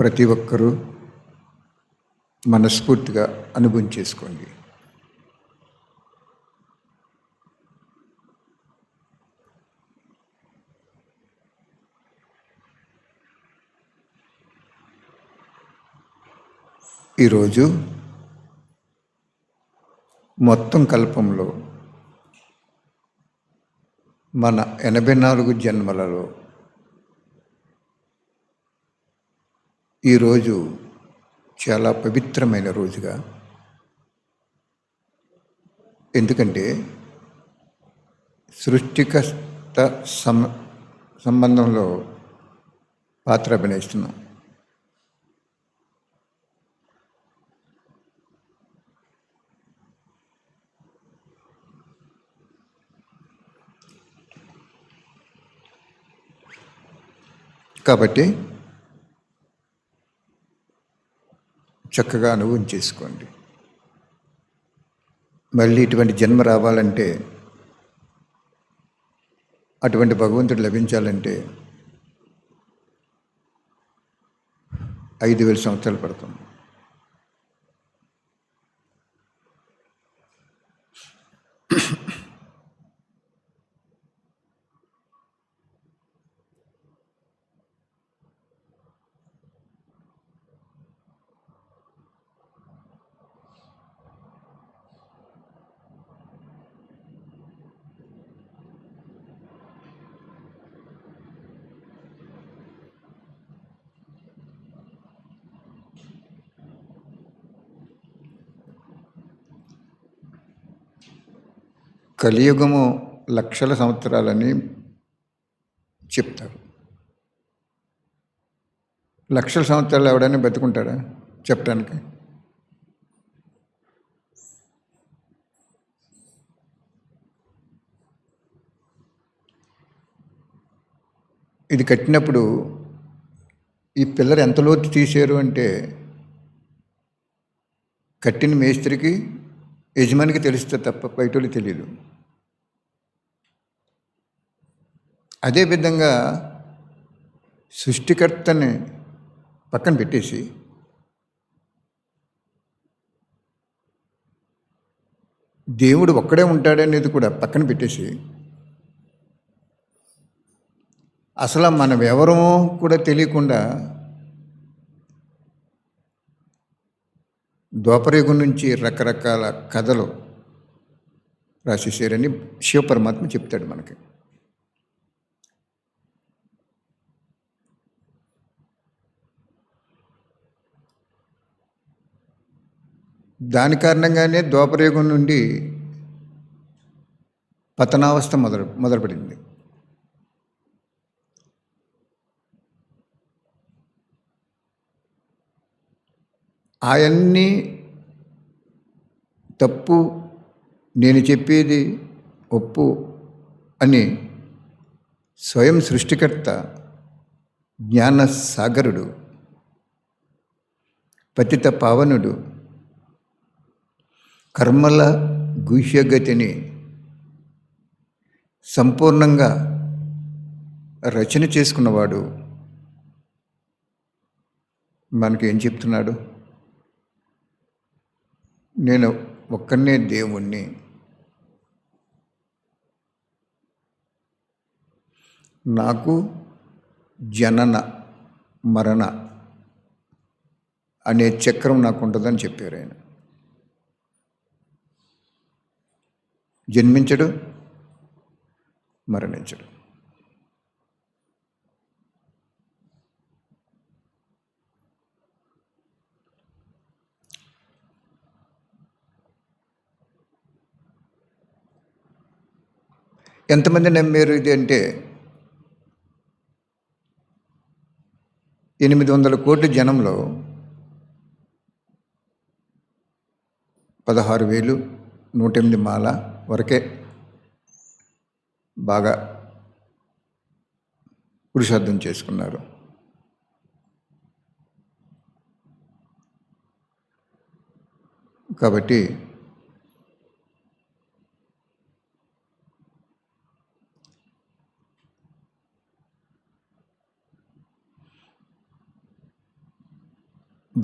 ప్రతి ఒక్కరూ మనస్ఫూర్తిగా అనుభవం చేసుకోండి. ఈరోజు మొత్తం కల్పంలో మన 84 జన్మలలో ఈరోజు చాలా పవిత్రమైన రోజుగా, ఎందుకంటే సృష్టికర్త సంబంధంలో పాత్ర అభినయిస్తున్నాం. కాబట్టి చక్కగా అనుభవం చేసుకోండి. మళ్ళీ ఇటువంటి జన్మ రావాలంటే, అటువంటి భగవంతుడు లభించాలంటే 5,000 సంవత్సరాలు పడుతుంది. కలియుగము లక్షల సంవత్సరాలని చెప్తారు. లక్షల సంవత్సరాలు ఎవడైనా బతుకుంటాడా చెప్పడానికి? ఇది కట్టినప్పుడు ఈ పిల్లర్ ఎంత లోతు తీశారు అంటే, కట్టిన మేస్త్రికి, యజమానికి తెలిస్తే తప్ప బయటోళ్ళకి తెలియదు. అదేవిధంగా సృష్టికర్తని పక్కన పెట్టేసి దేవుడు ఒక్కడే ఉంటాడనేది కూడా పక్కన పెట్టేసి, అసలు మనం ఎవరమో కూడా తెలియకుండా ద్వాపరయుగం నుంచి రకరకాల కథలు రాసేసారని శివపరమాత్మ చెప్తాడు మనకి. దాని కారణంగానే ద్వాపరయుగం నుండి పతనావస్థ మొదలుపడింది. అవన్నీ తప్పు, నేను చెప్పేది ఒప్పు అని స్వయం సృష్టికర్త జ్ఞాన సాగరుడు, పతిత పావనుడు, కర్మల గుహ్యగతిని సంపూర్ణంగా రచన చేసుకున్నవాడు మనకి ఏం చెప్తున్నాడు? నేను ఒక్కనే దేవుణ్ణి, నాకు జనన మరణ అనే చక్రం నాకు ఉంటుందని చెప్పారు ఆయన. జన్మించడు, మరణించడు. ఎంతమంది నమ్మారు ఇది అంటే, 800 కోట్ల జనంలో 16,108 మాల వరకే బాగా పురుషార్థం చేసుకున్నారు. కాబట్టి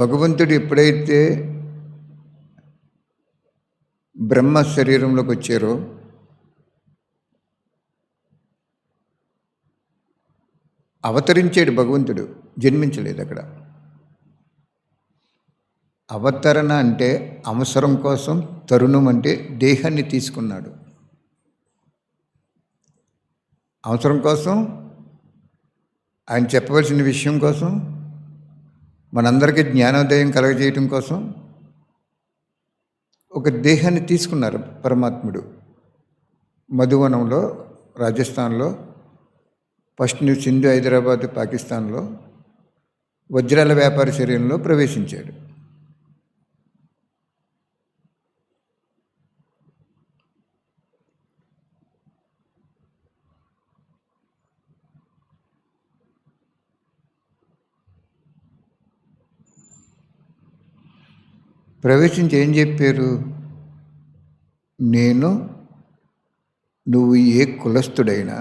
భగవంతుడు ఎప్పుడైతే బ్రహ్మ శరీరంలోకి వచ్చారో అవతరించాడు భగవంతుడు, జన్మించలేదు అక్కడ. అవతరణ అంటే అవసరం కోసం, తరుణం అంటే దేహాన్ని తీసుకున్నాడు. అవసరం కోసం, ఆయన చెప్పవలసిన విషయం కోసం, మనందరికీ జ్ఞానోదయం కలగజేయటం కోసం ఒక దేహాన్ని తీసుకున్నారు పరమాత్ముడు. మధువనంలో, రాజస్థాన్లో, ఫస్ట్ సింధు, హైదరాబాద్, పాకిస్తాన్లో వజ్రాల వ్యాపార శరీరంలో ప్రవేశించాడు. ప్రవేశించి ఏం చెప్పారు? నేను, నువ్వు ఏ కులస్థుడైనా,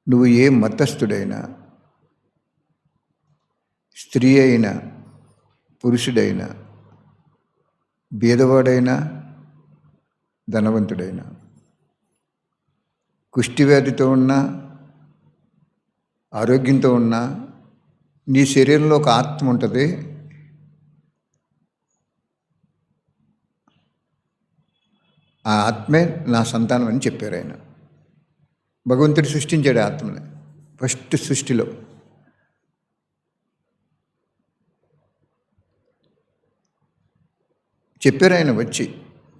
నువ్వు ఏ మతస్థుడైనా, స్త్రీ అయినా, పురుషుడైనా, బీదవాడైనా, ధనవంతుడైనా, కుష్టివ్యాధితో ఉన్నా, ఆరోగ్యంతో ఉన్నా, నీ శరీరంలో ఒక ఆత్మ ఉంటుంది. ఆ ఆత్మే నా సంతానం అని చెప్పారు ఆయన. భగవంతుడు సృష్టించాడు ఆత్మని ఫస్ట్ సృష్టిలో. చెప్పారు ఆయన వచ్చి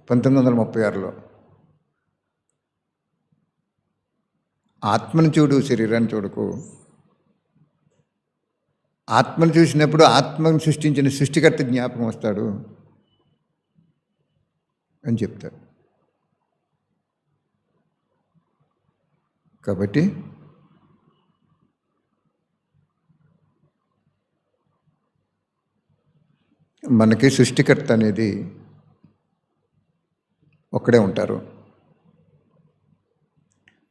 1936లో. ఆత్మను చూడు, శరీరాన్ని చూడకు. ఆత్మను చూసినప్పుడు ఆత్మను సృష్టించిన సృష్టికర్త జ్ఞాపకం వస్తాడు అని చెప్తారు. కాబట్టి మనకి సృష్టికర్త అనేది ఒక్కడే ఉంటారు.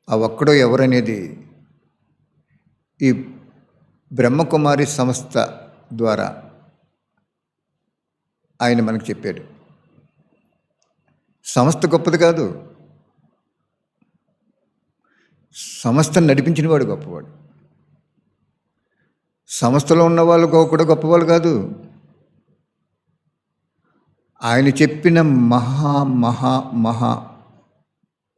ఆ ఒక్కడో ఎవరనేది ఈ బ్రహ్మకుమారి సంస్థ ద్వారా ఆయన మనకు చెప్పాడు. సంస్థ గొప్పది కాదు, సంస్థను నడిపించిన వాడు గొప్పవాడు. సంస్థలో ఉన్న వాళ్ళు కూడా గొప్పవాళ్ళు కాదు. ఆయన చెప్పిన మహా మహా మహా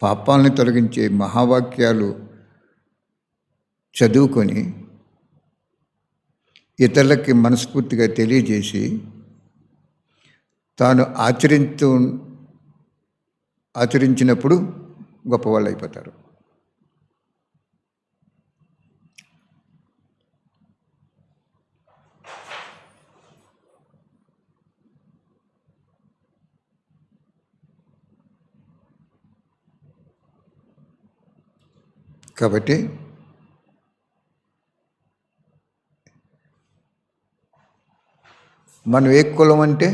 పాపాలని తొలగించే మహావాక్యాలు చదువుకొని ఇతరులకి మనస్ఫూర్తిగా తెలియజేసి తాను ఆచరించినప్పుడు గొప్పవాళ్ళు అయిపోతారు. కాబట్టి మనం ఏ కులం అంటే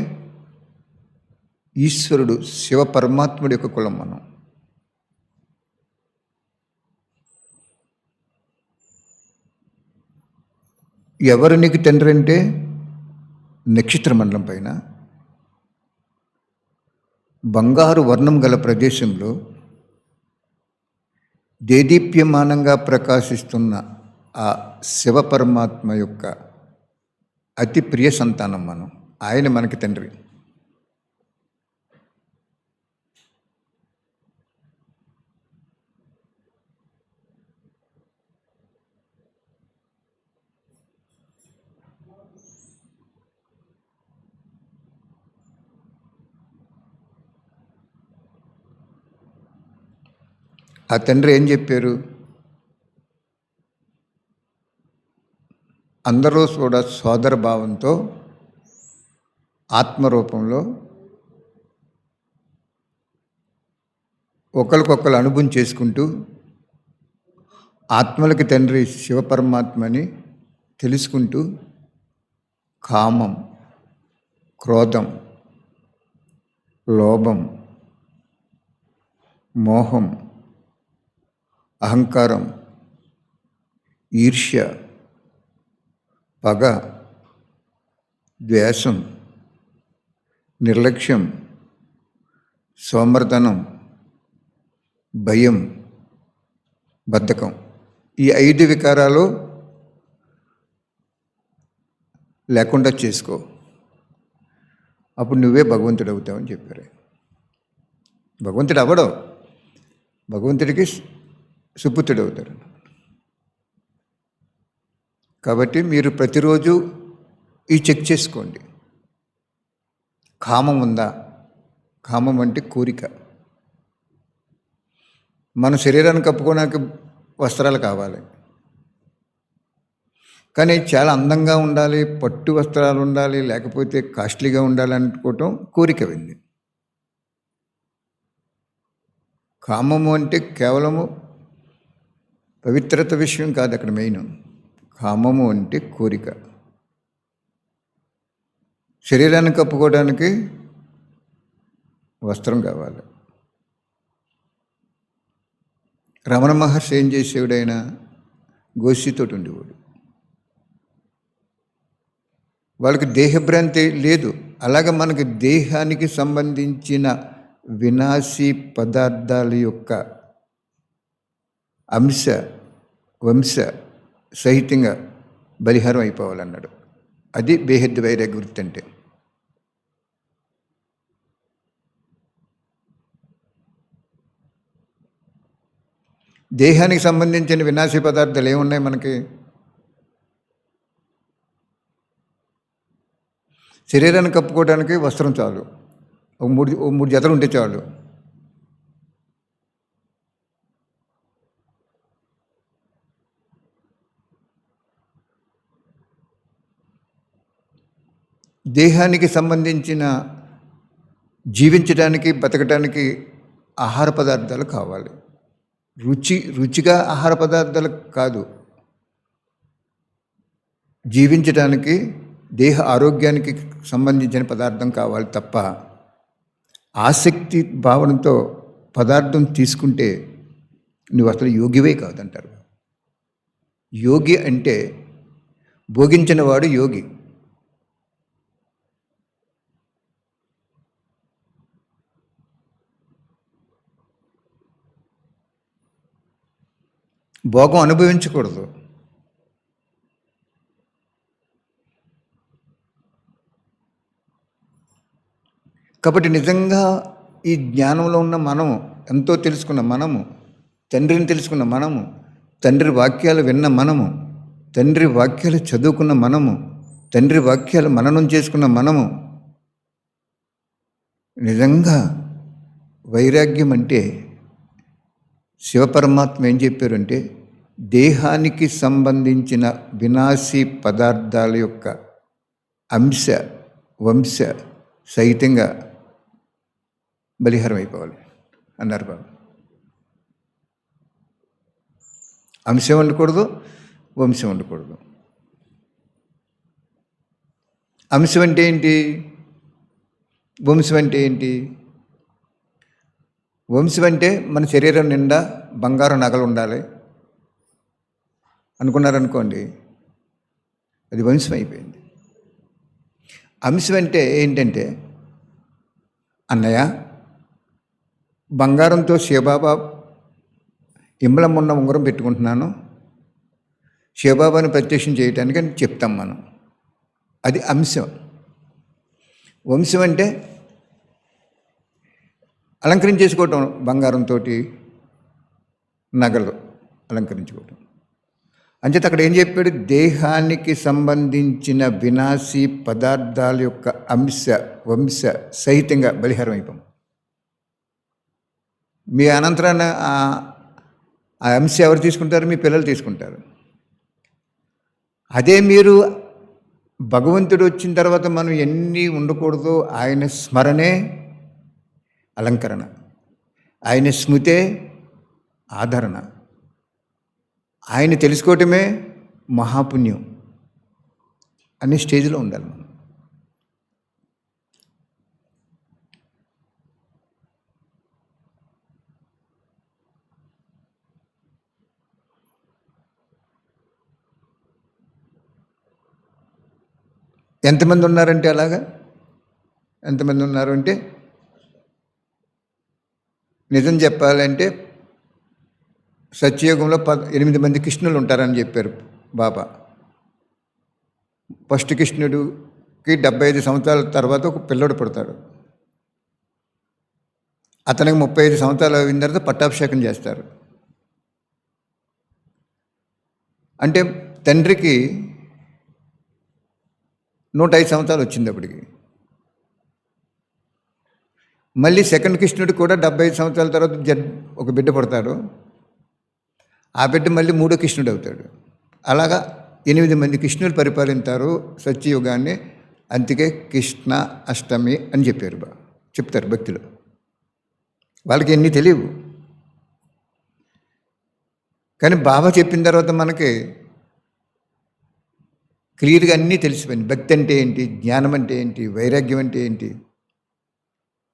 ఈశ్వరుడు, శివ పరమాత్ముడి యొక్క కులం మనం. ఎవరు నీకు తండ్రి అంటే నక్షత్ర మండలం పైన బంగారు వర్ణం గల ప్రదేశంలో దేదీప్యమానంగా ప్రకాశిస్తున్న ఆ శివ పరమాత్మ యొక్క అతి ప్రియ సంతానం మనం. ఆయన మనకి తండ్రి. ఆ తండ్రి ఏం చెప్పారు? అందరూ కూడా సోదర భావంతో ఆత్మరూపంలో ఒకరికొకరు అనుభవం చేసుకుంటూ ఆత్మలకి తండ్రి శివపరమాత్మని తెలుసుకుంటూ కామం, క్రోధం, లోభం, మోహం, అహంకారం, ఈర్ష్య, పగ, ద్వేషం, నిర్లక్ష్యం, సోమర్తనం, భయం, బద్ధకం. ఈ 5 వికారాలు లేకుండా చేసుకో, అప్పుడు నువ్వే భగవంతుడు అవుతావని చెప్పారు. భగవంతుడు అవ్వడం, భగవంతుడికి సుపుత్రుడు అవుతారు. కాబట్టి మీరు ప్రతిరోజు ఈ చెక్ చేసుకోండి. కామం ఉందా? కామం అంటే కోరిక. మన శరీరాన్ని కప్పుకోవడానికి వస్త్రాలు కావాలి, కానీ చాలా అందంగా ఉండాలి, పట్టు వస్త్రాలు ఉండాలి, లేకపోతే కాస్ట్లీగా ఉండాలి అనుకోవటం కోరిక ఉంది. కామము అంటే కేవలము పవిత్రత విషయం కాదు అక్కడ మెయిన్. కామము అంటే కోరిక. శరీరాన్ని కప్పుకోవడానికి వస్త్రం కావాలి. రమణ మహర్షి ఏం చేసేవాడైనా గోష్ఠితోటి ఉండేవాడు. వాళ్ళకి దేహభ్రాంతి లేదు. అలాగే మనకి దేహానికి సంబంధించిన వినాశీ పదార్థాల యొక్క అంశ వంశ సహితంగా బలిహారం అయిపోవాలన్నాడు. అది బేహద్దు వైరాగ్య వృత్తి అంటే. దేహానికి సంబంధించిన వినాశీ పదార్థాలు ఏమున్నాయి మనకి? శరీరాన్ని కప్పుకోవడానికి వస్త్రం చాలు, ఓ మూడు జతలు ఉంటే చాలు. దేహానికి సంబంధించిన జీవించడానికి బతకడానికి ఆహార పదార్థాలు కావాలి. రుచిగా ఆహార పదార్థాలు కాదు, జీవించడానికి దేహ ఆరోగ్యానికి సంబంధించిన పదార్థం కావాలి తప్ప ఆసక్తి భావనతో పదార్థం తీసుకుంటే నువ్వు అసలు యోగివే కాదంటారు. యోగి అంటే భోగించిన వాడు యోగి. భోగం అనుభవించకూడదు. కాబట్టి నిజంగా ఈ జ్ఞానంలో ఉన్న మనము, ఎంతో తెలుసుకున్న మనము, తండ్రిని తెలుసుకున్న మనము, తండ్రి వాక్యాలు విన్న మనము, తండ్రి వాక్యాలు చదువుకున్న మనము, తండ్రి వాక్యాలు మననం చేసుకున్న మనము, నిజంగా వైరాగ్యం అంటే శివపరమాత్మ ఏం చెప్పారంటే దేహానికి సంబంధించిన వినాశీ పదార్థాల యొక్క అంశ వంశ సహితంగా బలిహారం అయిపోవాలి అన్నారు బాబు. అంశం ఉండకూడదు, వంశం ఉండకూడదు. అంశం అంటే ఏంటి? వంశం అంటే ఏంటి? వంశం అంటే మన శరీరం నిండా బంగారు నగలు ఉండాలి అనుకున్నారనుకోండి, అది వంశం అయిపోయింది. అంశం అంటే ఏంటంటే, అన్నయ్య బంగారంతో శివబాబా ఇంబలమున్న ఉంగరం పెట్టుకుంటున్నాను, శివబాబాని ప్రత్యక్షం చేయటానికి అని చెప్తాం మనం. అది అంశం. వంశం అంటే అలంకరించేసుకోవటం, బంగారంతో నగలు అలంకరించుకోవటం. అంచేత అక్కడ ఏం చెప్పాడు? దేహానికి సంబంధించిన వినాశీ పదార్థాల యొక్క అంశ వంశ సహితంగా బలిహారం అయిపోం. మీ అనంతరాన్ని ఆ అంశ ఎవరు తీసుకుంటారు? మీ పిల్లలు తీసుకుంటారు. అదే మీరు భగవంతుడు వచ్చిన తర్వాత మనం ఎన్ని ఉండకూడదో ఆయన స్మరణే అలంకరణ, ఆయన స్మృతే ఆదరణ, ఆయన తెలుసుకోవటమే మహాపుణ్యం అనే స్టేజ్లో ఉండాలి మనం. ఎంతమంది ఉన్నారంటే అలాగా? ఎంతమంది ఉన్నారు అంటే, నిజం చెప్పాలంటే సత్యయుగంలో 8 మంది కృష్ణులు ఉంటారని చెప్పారు బాబా. ఫస్ట్ కృష్ణుడికి 75 సంవత్సరాల తర్వాత ఒక పిల్లడు పుడతాడు. అతనికి 35 సంవత్సరాలు అయిన తర్వాత పట్టాభిషేకం చేస్తారు. అంటే తండ్రికి 105 సంవత్సరాలు వచ్చింది అప్పటికి. మళ్ళీ సెకండ్ కృష్ణుడికి కూడా 75 సంవత్సరాల తర్వాత ఒక బిడ్డ పుడతాడు. ఆ బిడ్డ మళ్ళీ 3వ కృష్ణుడు అవుతాడు. అలాగా 8 మంది కృష్ణులు పరిపాలించారు సత్యయుగాన్ని. అందుకే కృష్ణ అష్టమి అని చెప్తారు భక్తులు. వాళ్ళకి ఎన్ని తెలియవు. కానీ బాబా చెప్పిన తర్వాత మనకి క్లియర్గా అన్నీ తెలిసిపోయింది. భక్తి అంటే ఏంటి, జ్ఞానం అంటే ఏంటి, వైరాగ్యం అంటే ఏంటి,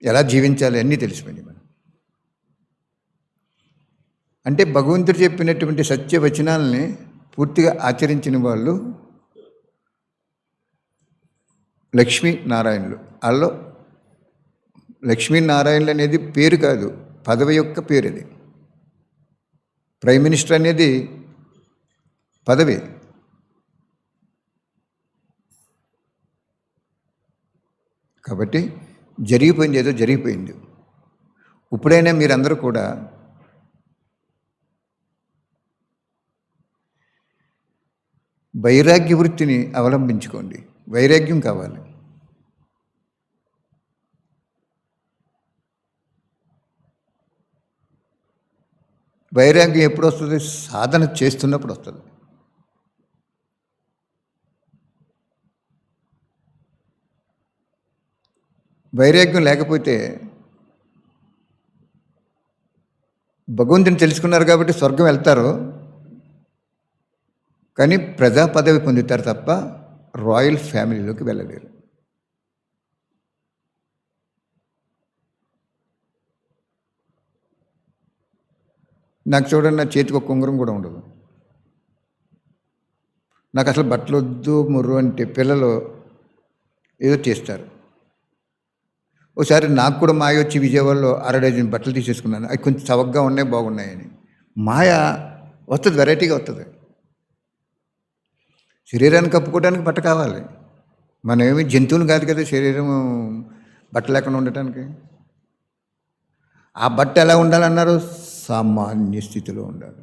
ఎలా జీవించాలి అన్నీ తెలిసిపోయింది మనం. అంటే భగవంతుడు చెప్పినటువంటి సత్యవచనాలని పూర్తిగా ఆచరించిన వాళ్ళు లక్ష్మీనారాయణులు. వాళ్ళు లక్ష్మీనారాయణులు అనేది పేరు కాదు, పదవి యొక్క పేరు. అది ప్రైమ్ మినిస్టర్ అనేది పదవి. కాబట్టి జరిగిపోయింది ఏదో జరిగిపోయింది. ఇప్పుడైనా మీరందరూ కూడా వైరాగ్య వృత్తిని అవలంబించుకోండి. వైరాగ్యం కావాలి. వైరాగ్యం ఎప్పుడు వస్తుంది? సాధన చేస్తున్నప్పుడు వస్తుంది. వైరాగ్యం లేకపోతే భగవంతుని తెలుసుకున్నారు కాబట్టి స్వర్గం వెళ్తారు, కానీ ప్రజా పదవి పొందుతారు తప్ప రాయల్ ఫ్యామిలీలోకి వెళ్ళలేరు. నాకు చూడండి, నా చేతికి ఒక ఉంగరం కూడా ఉండదు. నాకు అసలు బట్టలు వద్దు ముర్రు అంటే పిల్లలు ఏదో చేస్తారు. ఒకసారి నాకు కూడా మాయ వచ్చి విజయవాడలో 6 డజన్ బట్టలు తీసేసుకున్నాను. అవి కొంచెం చవకగా ఉన్నాయి, బాగున్నాయని. మాయ వస్తుంది, వెరైటీగా వస్తుంది. శరీరాన్ని కప్పుకోవడానికి బట్ట కావాలి. మనం ఏమి జంతువులు కాదు కదా శరీరం బట్ట లేకుండా ఉండటానికి. ఆ బట్ట ఎలా ఉండాలన్నారు? సామాన్య స్థితిలో ఉండాలి.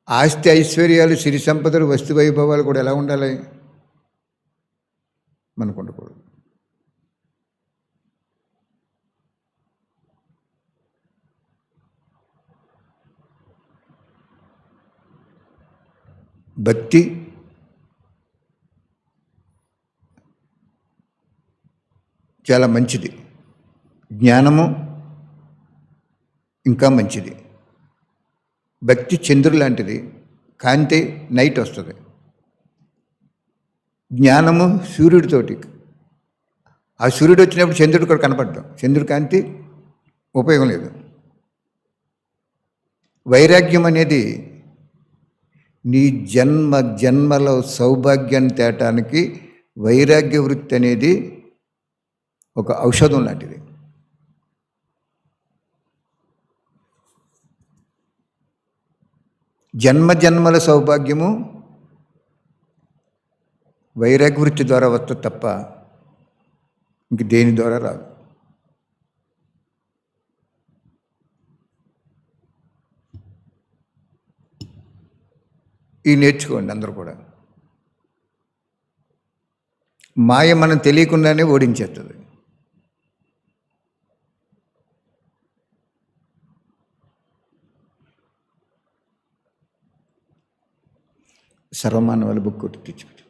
ఆస్తి ఐశ్వర్యాలు, సిరి సంపదలు, వస్తు వైభవాలు కూడా ఎలా ఉండాలి? మనకు ఉండకూడదు. భక్తి చాలా మంచిది, జ్ఞానము ఇంకా మంచిది. భక్తి చంద్రుడు లాంటిది, కాంతి నైట్ వస్తుంది. జ్ఞానము సూర్యుడితోటి, ఆ సూర్యుడు వచ్చినప్పుడు చంద్రుడు కూడా కనపడ్డాం. చంద్రుడి కాంతి ఉపయోగం లేదు. వైరాగ్యం అనేది నీ జన్మలో సౌభాగ్యాన్ని తేటానికి వైరాగ్య వృత్తి అనేది ఒక ఔషధం లాంటిది. జన్మల సౌభాగ్యము వైరాగ్య వృత్తి ద్వారా వస్తుంది తప్ప ఇంక దేని ద్వారా రాదు. ఈ నేర్చుకోండి అందరూ కూడా. మాయ మనం తెలియకుండానే ఓడించేస్తుంది. సర్వమానవాళి బుక్ కొట్టి తెచ్చుకుంటాం.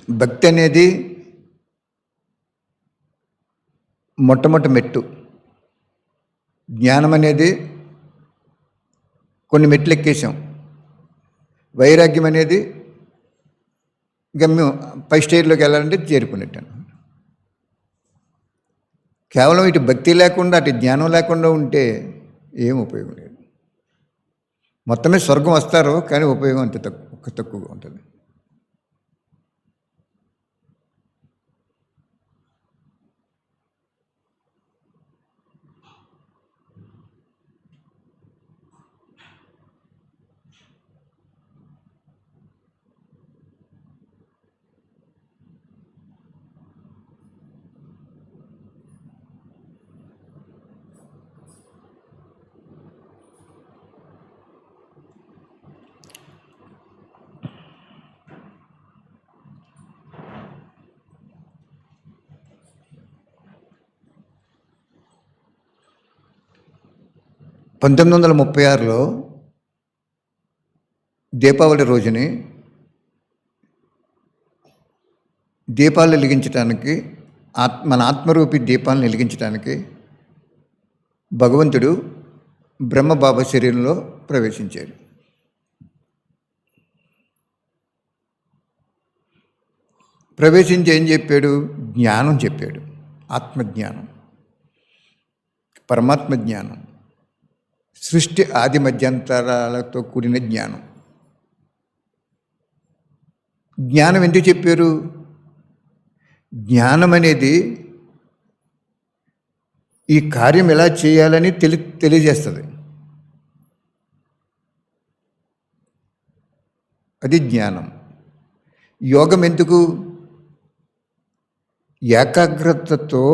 భక్తి అనేది మొట్టమొదటి మెట్టు. జ్ఞానం అనేది కొన్ని మెట్లు ఎక్కేసాం. వైరాగ్యం అనేది గమ్యం, పై స్టేజ్లోకి వెళ్ళాలంటే చేరుకున్నట్టు. కేవలం ఇటు భక్తి లేకుండా అటు జ్ఞానం లేకుండా ఉంటే ఏం ఉపయోగం లేదు. మొత్తమే స్వర్గం వస్తారు, కానీ ఉపయోగం అంత తక్కువగా ఉంటుంది. పంతొమ్మిది 1936లో దీపావళి రోజుని దీపాలు వెలిగించడానికి, మన ఆత్మరూపి దీపాలను వెలిగించడానికి భగవంతుడు బ్రహ్మబాబా శరీరంలో ప్రవేశించాడు. ప్రవేశించి ఏం చెప్పాడు? జ్ఞానం చెప్పాడు. ఆత్మజ్ఞానం, పరమాత్మ జ్ఞానం, సృష్టి ఆది మధ్యంతరాలతో కూడిన జ్ఞానం. జ్ఞానం ఎందుకు చెప్పారు? జ్ఞానం అనేది ఈ కార్యం ఎలా చేయాలని తెలియజేస్తుంది. అది జ్ఞానం. యోగం ఎందుకు? ఏకాగ్రతతో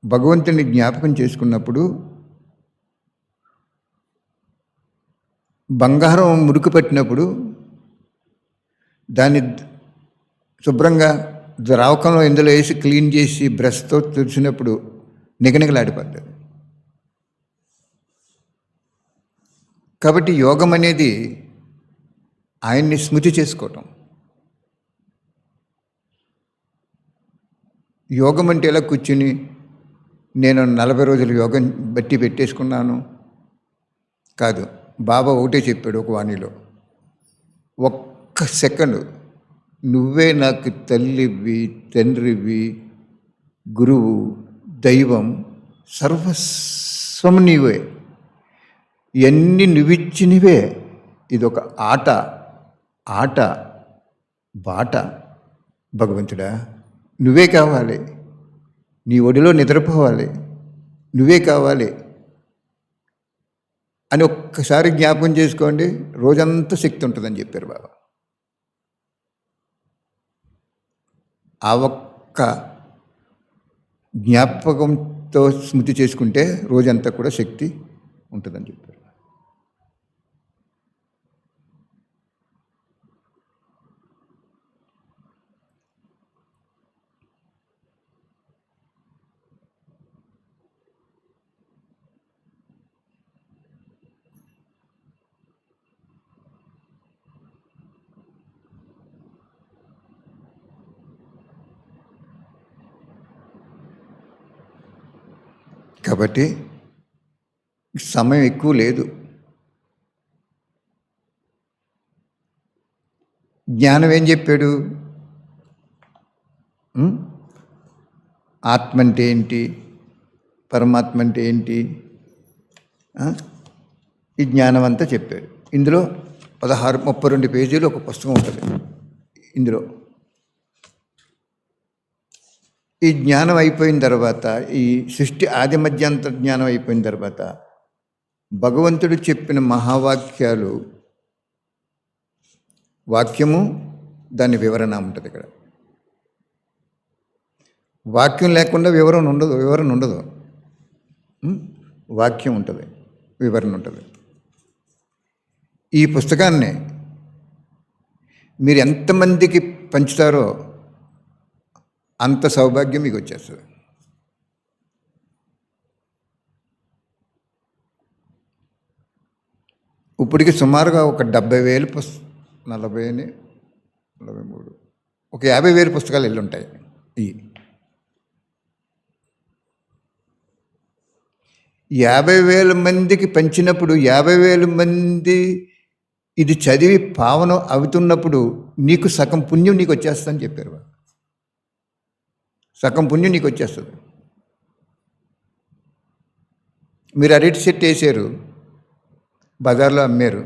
భగవంతుని జ్ఞాపకం చేసుకున్నప్పుడు బంగారం మురికి పట్టినప్పుడు దాన్ని శుభ్రంగా ద్రావకంలో ఇందులో వేసి క్లీన్ చేసి బ్రష్తో తుడిచినప్పుడు నిగనిగలాడిపోతుంది. కాబట్టి యోగం అనేది ఆయన్ని స్మృతి చేసుకోవటం. యోగం అంటే ఎలా కూర్చుని నేను 40 రోజులు యోగం బట్టి పెట్టేసుకున్నాను కాదు. బాబా ఒకటే చెప్పాడు ఒక వాణిలో, ఒక్క సెకండ్ నువ్వే నాకు తల్లివి, తండ్రివి, గురువు, దైవం, సర్వస్వం నీవే, ఇవన్నీ నువ్విచ్చినవే. ఇదొక ఆట బాట. భగవంతుడా, నువ్వే కావాలి, నీ ఒడిలో నిద్రపోవాలి, నువ్వే కావాలి అని ఒక్కసారి జ్ఞాపకం చేసుకోండి, రోజంతా శక్తి ఉంటుందని చెప్పారు బాబా. ఆ ఒక్క జ్ఞాపకంతో స్మృతి చేసుకుంటే రోజంతా కూడా శక్తి ఉంటుందని చెప్పారు. కాబట్టి సమయం ఎక్కువ లేదు. జ్ఞానం ఏం చెప్పాడు? ఆత్మ అంటే ఏంటి, పరమాత్మ అంటే ఏంటి, ఈ జ్ఞానం అంతా చెప్పాడు. ఇందులో 32 పేజీలు ఒక పుస్తకం ఉంటుంది. ఇందులో ఈ జ్ఞానం అయిపోయిన తర్వాత, ఈ సృష్టి ఆది మధ్యాంతర జ్ఞానం అయిపోయిన తర్వాత భగవంతుడు చెప్పిన మహావాక్యాలు, వాక్యము దాని వివరణ ఉంటుంది. ఇక్కడ వాక్యం లేకుండా వివరణ ఉండదు. వాక్యం ఉంటుంది, వివరణ ఉంటుంది. ఈ పుస్తకాన్ని మీరు ఎంతమందికి పంచుతారో అంత సౌభాగ్యం మీకు వచ్చేస్తుంది. ఇప్పటికి సుమారుగా ఒక 70,000 40 43 ఒక 50,000 పుస్తకాలు వెళ్ళి ఉంటాయి. 50,000 మందికి పంచినప్పుడు 50,000 మంది ఇది చదివి పావనం అవుతున్నప్పుడు నీకు సగం పుణ్యం నీకు వచ్చేస్తుందని చెప్పారు వాళ్ళు. సగం పుణ్యం నీకు వచ్చేస్తుంది. మీరు అరటి చెట్టు వేసారు, బజార్లో అమ్మారు,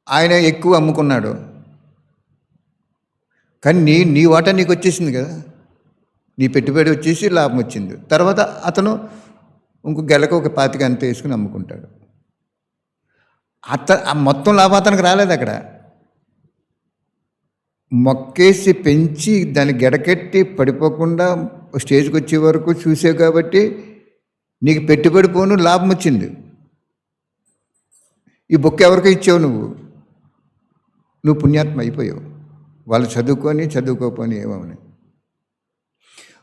ఆయన ఎక్కువ అమ్ముకున్నాడు, కానీ నీ వాటా నీకు వచ్చేసింది కదా, నీ పెట్టుబడి వచ్చేసి లాభం వచ్చింది. తర్వాత అతను ఇంకో గెలకు ఒక 25 అంత వేసుకుని అమ్ముకుంటాడు. ఆ మొత్తం లాభం అతనికి రాలేదు. అక్కడ మొక్కేసి పెంచి దాన్ని గెడకెట్టి పడిపోకుండా స్టేజ్కి వచ్చే వరకు చూసావు కాబట్టి నీకు పెట్టుబడి పోను లాభం వచ్చింది. ఈ బుక్ ఎవరికో ఇచ్చావు, నువ్వు పుణ్యాత్మ అయిపోయావు. వాళ్ళు చదువుకోపోని ఏమని,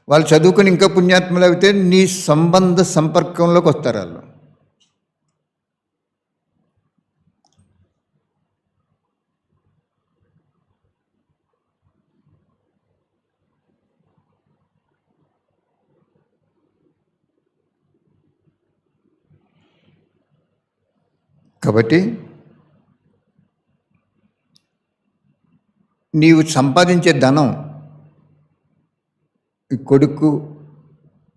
వాళ్ళు చదువుకొని ఇంకా పుణ్యాత్మలు అయితే నీ సంబంధ సంపర్కంలోకి వస్తారు వాళ్ళు. కాబట్టి నీవు సంపాదించే ధనం కొడుకు,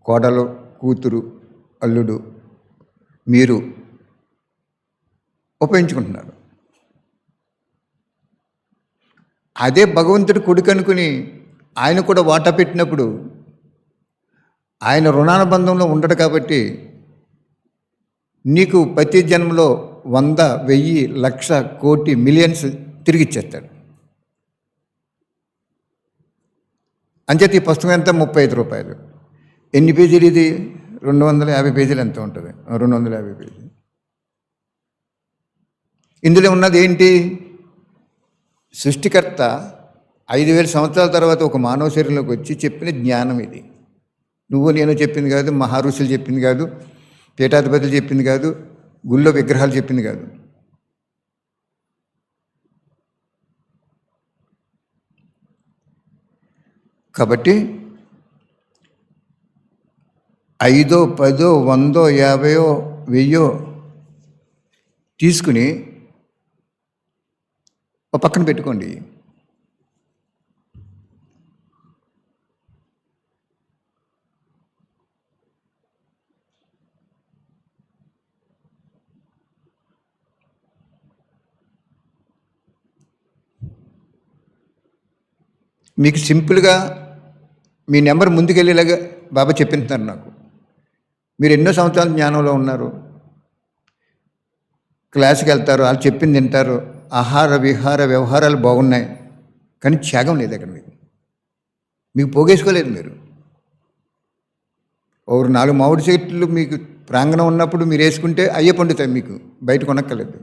కోడలు, కూతురు, అల్లుడు మీరు ఉపయోగించుకుంటున్నారు. అదే భగవంతుడి కొడుకు అనుకుని ఆయన కూడా వాటా పెట్టినప్పుడు ఆయన రుణానుబంధంలో ఉండడు కాబట్టి నీకు ప్రతి జన్మలో 100, 1000, 1,00,000, కోటి, మిలియన్స్ తిరిగి ఇచ్చేస్తాడు. అంచేత ఈ పుస్తకం ఎంత? 35 రూపాయలు. ఎన్ని పేజీలు ఇది? 250 పేజీలు ఎంత ఉంటుంది? 250 పేజీలు. ఇందులో ఉన్నది ఏంటి? సృష్టికర్త 5,000 సంవత్సరాల తర్వాత ఒక మానవ శరీరంలోకి వచ్చి చెప్పిన జ్ఞానం ఇది. నువ్వు నేను చెప్పింది కాదు, మహారుషులు చెప్పింది కాదు, పీఠాధిపతులు చెప్పింది కాదు, గుళ్ళో విగ్రహాలు చెప్పింది కాదు. కాబట్టి 5, 10, 100, 50, 1000 తీసుకుని ఒక పక్కన పెట్టుకోండి. మీకు సింపుల్గా మీ నెంబర్ ముందుకెళ్ళేలాగా బాబా చెప్పింటున్నారు నాకు. మీరు ఎన్నో సంవత్సరాల జ్ఞానంలో ఉన్నారు, క్లాస్కి వెళ్తారు, వాళ్ళు చెప్పింది తింటారు, ఆహార విహార వ్యవహారాలు బాగున్నాయి, కానీ త్యాగం లేదు అక్కడ. మీకు పోగేసుకోలేదు. మీరు ఒక 4 మామిడి చెట్లు మీకు ప్రాంగణం ఉన్నప్పుడు మీరు వేసుకుంటే అయ్యే పండుతాయి, మీకు బయట కొనక్కర్లేదు.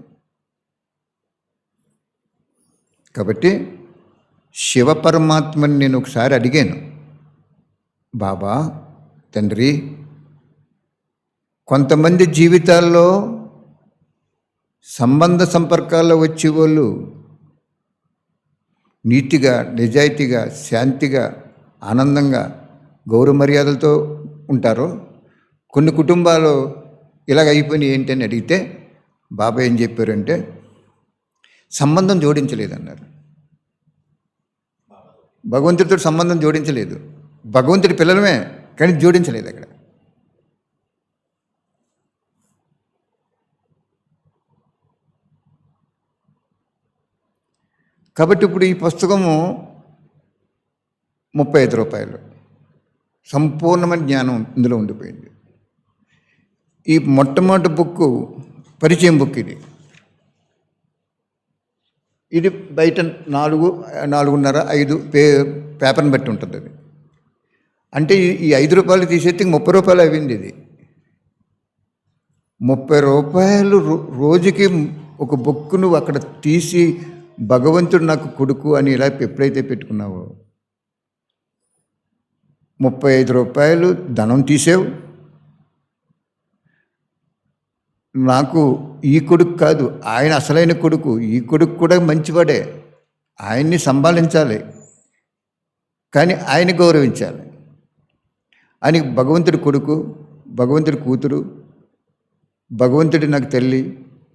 కాబట్టి శివ పరమాత్మని నేను ఒకసారి అడిగాను, బాబా తండ్రి, కొంతమంది జీవితాల్లో సంబంధ సంపర్కాల్లో వచ్చే వాళ్ళు నీతిగా, నిజాయితీగా, శాంతిగా, ఆనందంగా, గౌరవ మర్యాదలతో ఉంటారు. కొన్ని కుటుంబాలు ఇలాగ అయిపోయినాయి ఏంటని అడిగితే బాబా ఏం చెప్పారంటే సంబంధం జోడించలేదన్నారు. భగవంతుడితో సంబంధం జోడించలేదు. భగవంతుడి పిల్లలమే, కానీ జోడించలేదు అక్కడ. కాబట్టి ఇప్పుడు ఈ పుస్తకము 35 రూపాయలు, సంపూర్ణమైన జ్ఞానం ఇందులో ఉండిపోయింది. ఈ మొట్టమొదటి బుక్ పరిచయం బుక్. ఇది బయట 4, 4.5, 5 పేపర్ని బట్టి ఉంటుంది అది. అంటే ఈ 5 రూపాయలు తీసేస్తే 30 రూపాయలు అయింది. ఇది 30 రూపాయలు రోజుకి ఒక బుక్ నువ్వు అక్కడ తీసి భగవంతుడు నాకు కొడుకు అని ఇలా ఎప్పుడైతే పెట్టుకున్నావో 35 రూపాయలు ధనం తీసావు. నాకు ఈ కొడుకు కాదు, ఆయన అసలైన కొడుకు, ఈ కొడుకు కూడా మంచివాడే, ఆయన్ని సంభాళించాలి, కానీ ఆయన గౌరవించాలి. అని భగవంతుడి కొడుకు, భగవంతుడి కూతురు, భగవంతుడి నాకు తల్లి,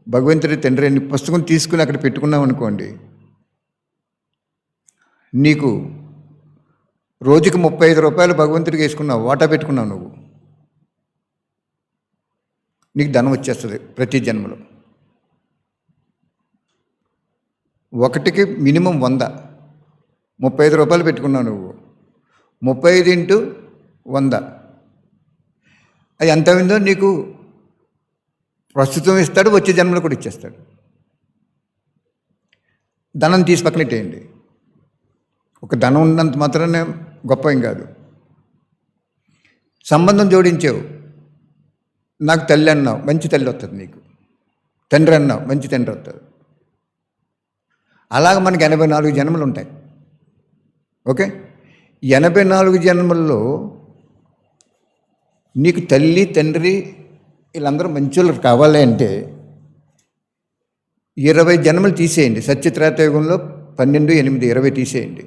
భగవంతుడి తండ్రి అని పుస్తకం తీసుకుని అక్కడ పెట్టుకున్నావు అనుకోండి, నీకు రోజుకి 35 రూపాయలు భగవంతుడికి వేసుకున్నావు, వాటా పెట్టుకున్నావు నువ్వు, నీకు ధనం వచ్చేస్తుంది ప్రతి జన్మలో. ఒకటికి మినిమం 100, 35 రూపాయలు పెట్టుకున్నావు నువ్వు, 35 × 100 అది ఎంత అయిందో నీకు ప్రస్తుతం ఇస్తాడు, వచ్చే జన్మలో కూడా ఇచ్చేస్తాడు. ధనం తీసి పక్కనెట్టేయండి. ఒక ధనం ఉన్నంత మాత్రానే గొప్ప ఏం కాదు. సంబంధం జోడించావు, నాకు తల్లి అన్నావు, మంచి తల్లి వస్తుంది నీకు. తండ్రి అన్నావు, మంచి తండ్రి వస్తుంది. అలాగ మనకి 84 జన్మలు ఉంటాయి. ఓకే, 84 జన్మల్లో నీకు తల్లి తండ్రి వీళ్ళందరూ మంచోళ్ళు కావాలి అంటే 20 జన్మలు తీసేయండి. సత్యత్రేతాయుగంలో 12, 8, 20 తీసేయండి.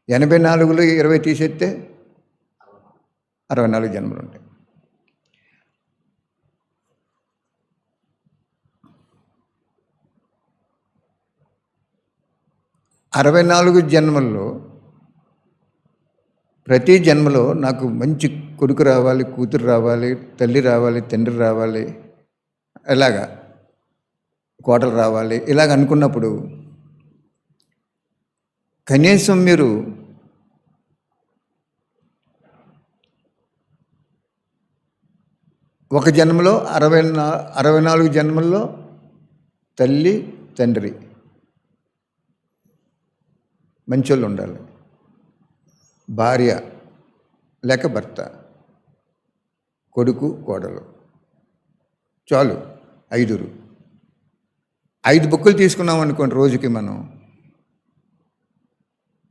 84లో 20 తీసేస్తే 64 జన్మలు ఉంటాయి. అరవై 64 జన్మల్లో ప్రతి జన్మలో నాకు మంచి కొడుకు రావాలి, కూతురు రావాలి, తల్లి రావాలి, తండ్రి రావాలి, ఇలాగా కోటలు రావాలి, ఇలాగ అనుకున్నప్పుడు కనీసం మీరు ఒక జన్మలో 64 జన్మల్లో తల్లి తండ్రి మంచోళ్ళు ఉండాలి, భార్య లేక భర్త, కొడుకు కోడలు, చాలు 5. 5 బుక్కులు తీసుకున్నాం అనుకోండి రోజుకి మనం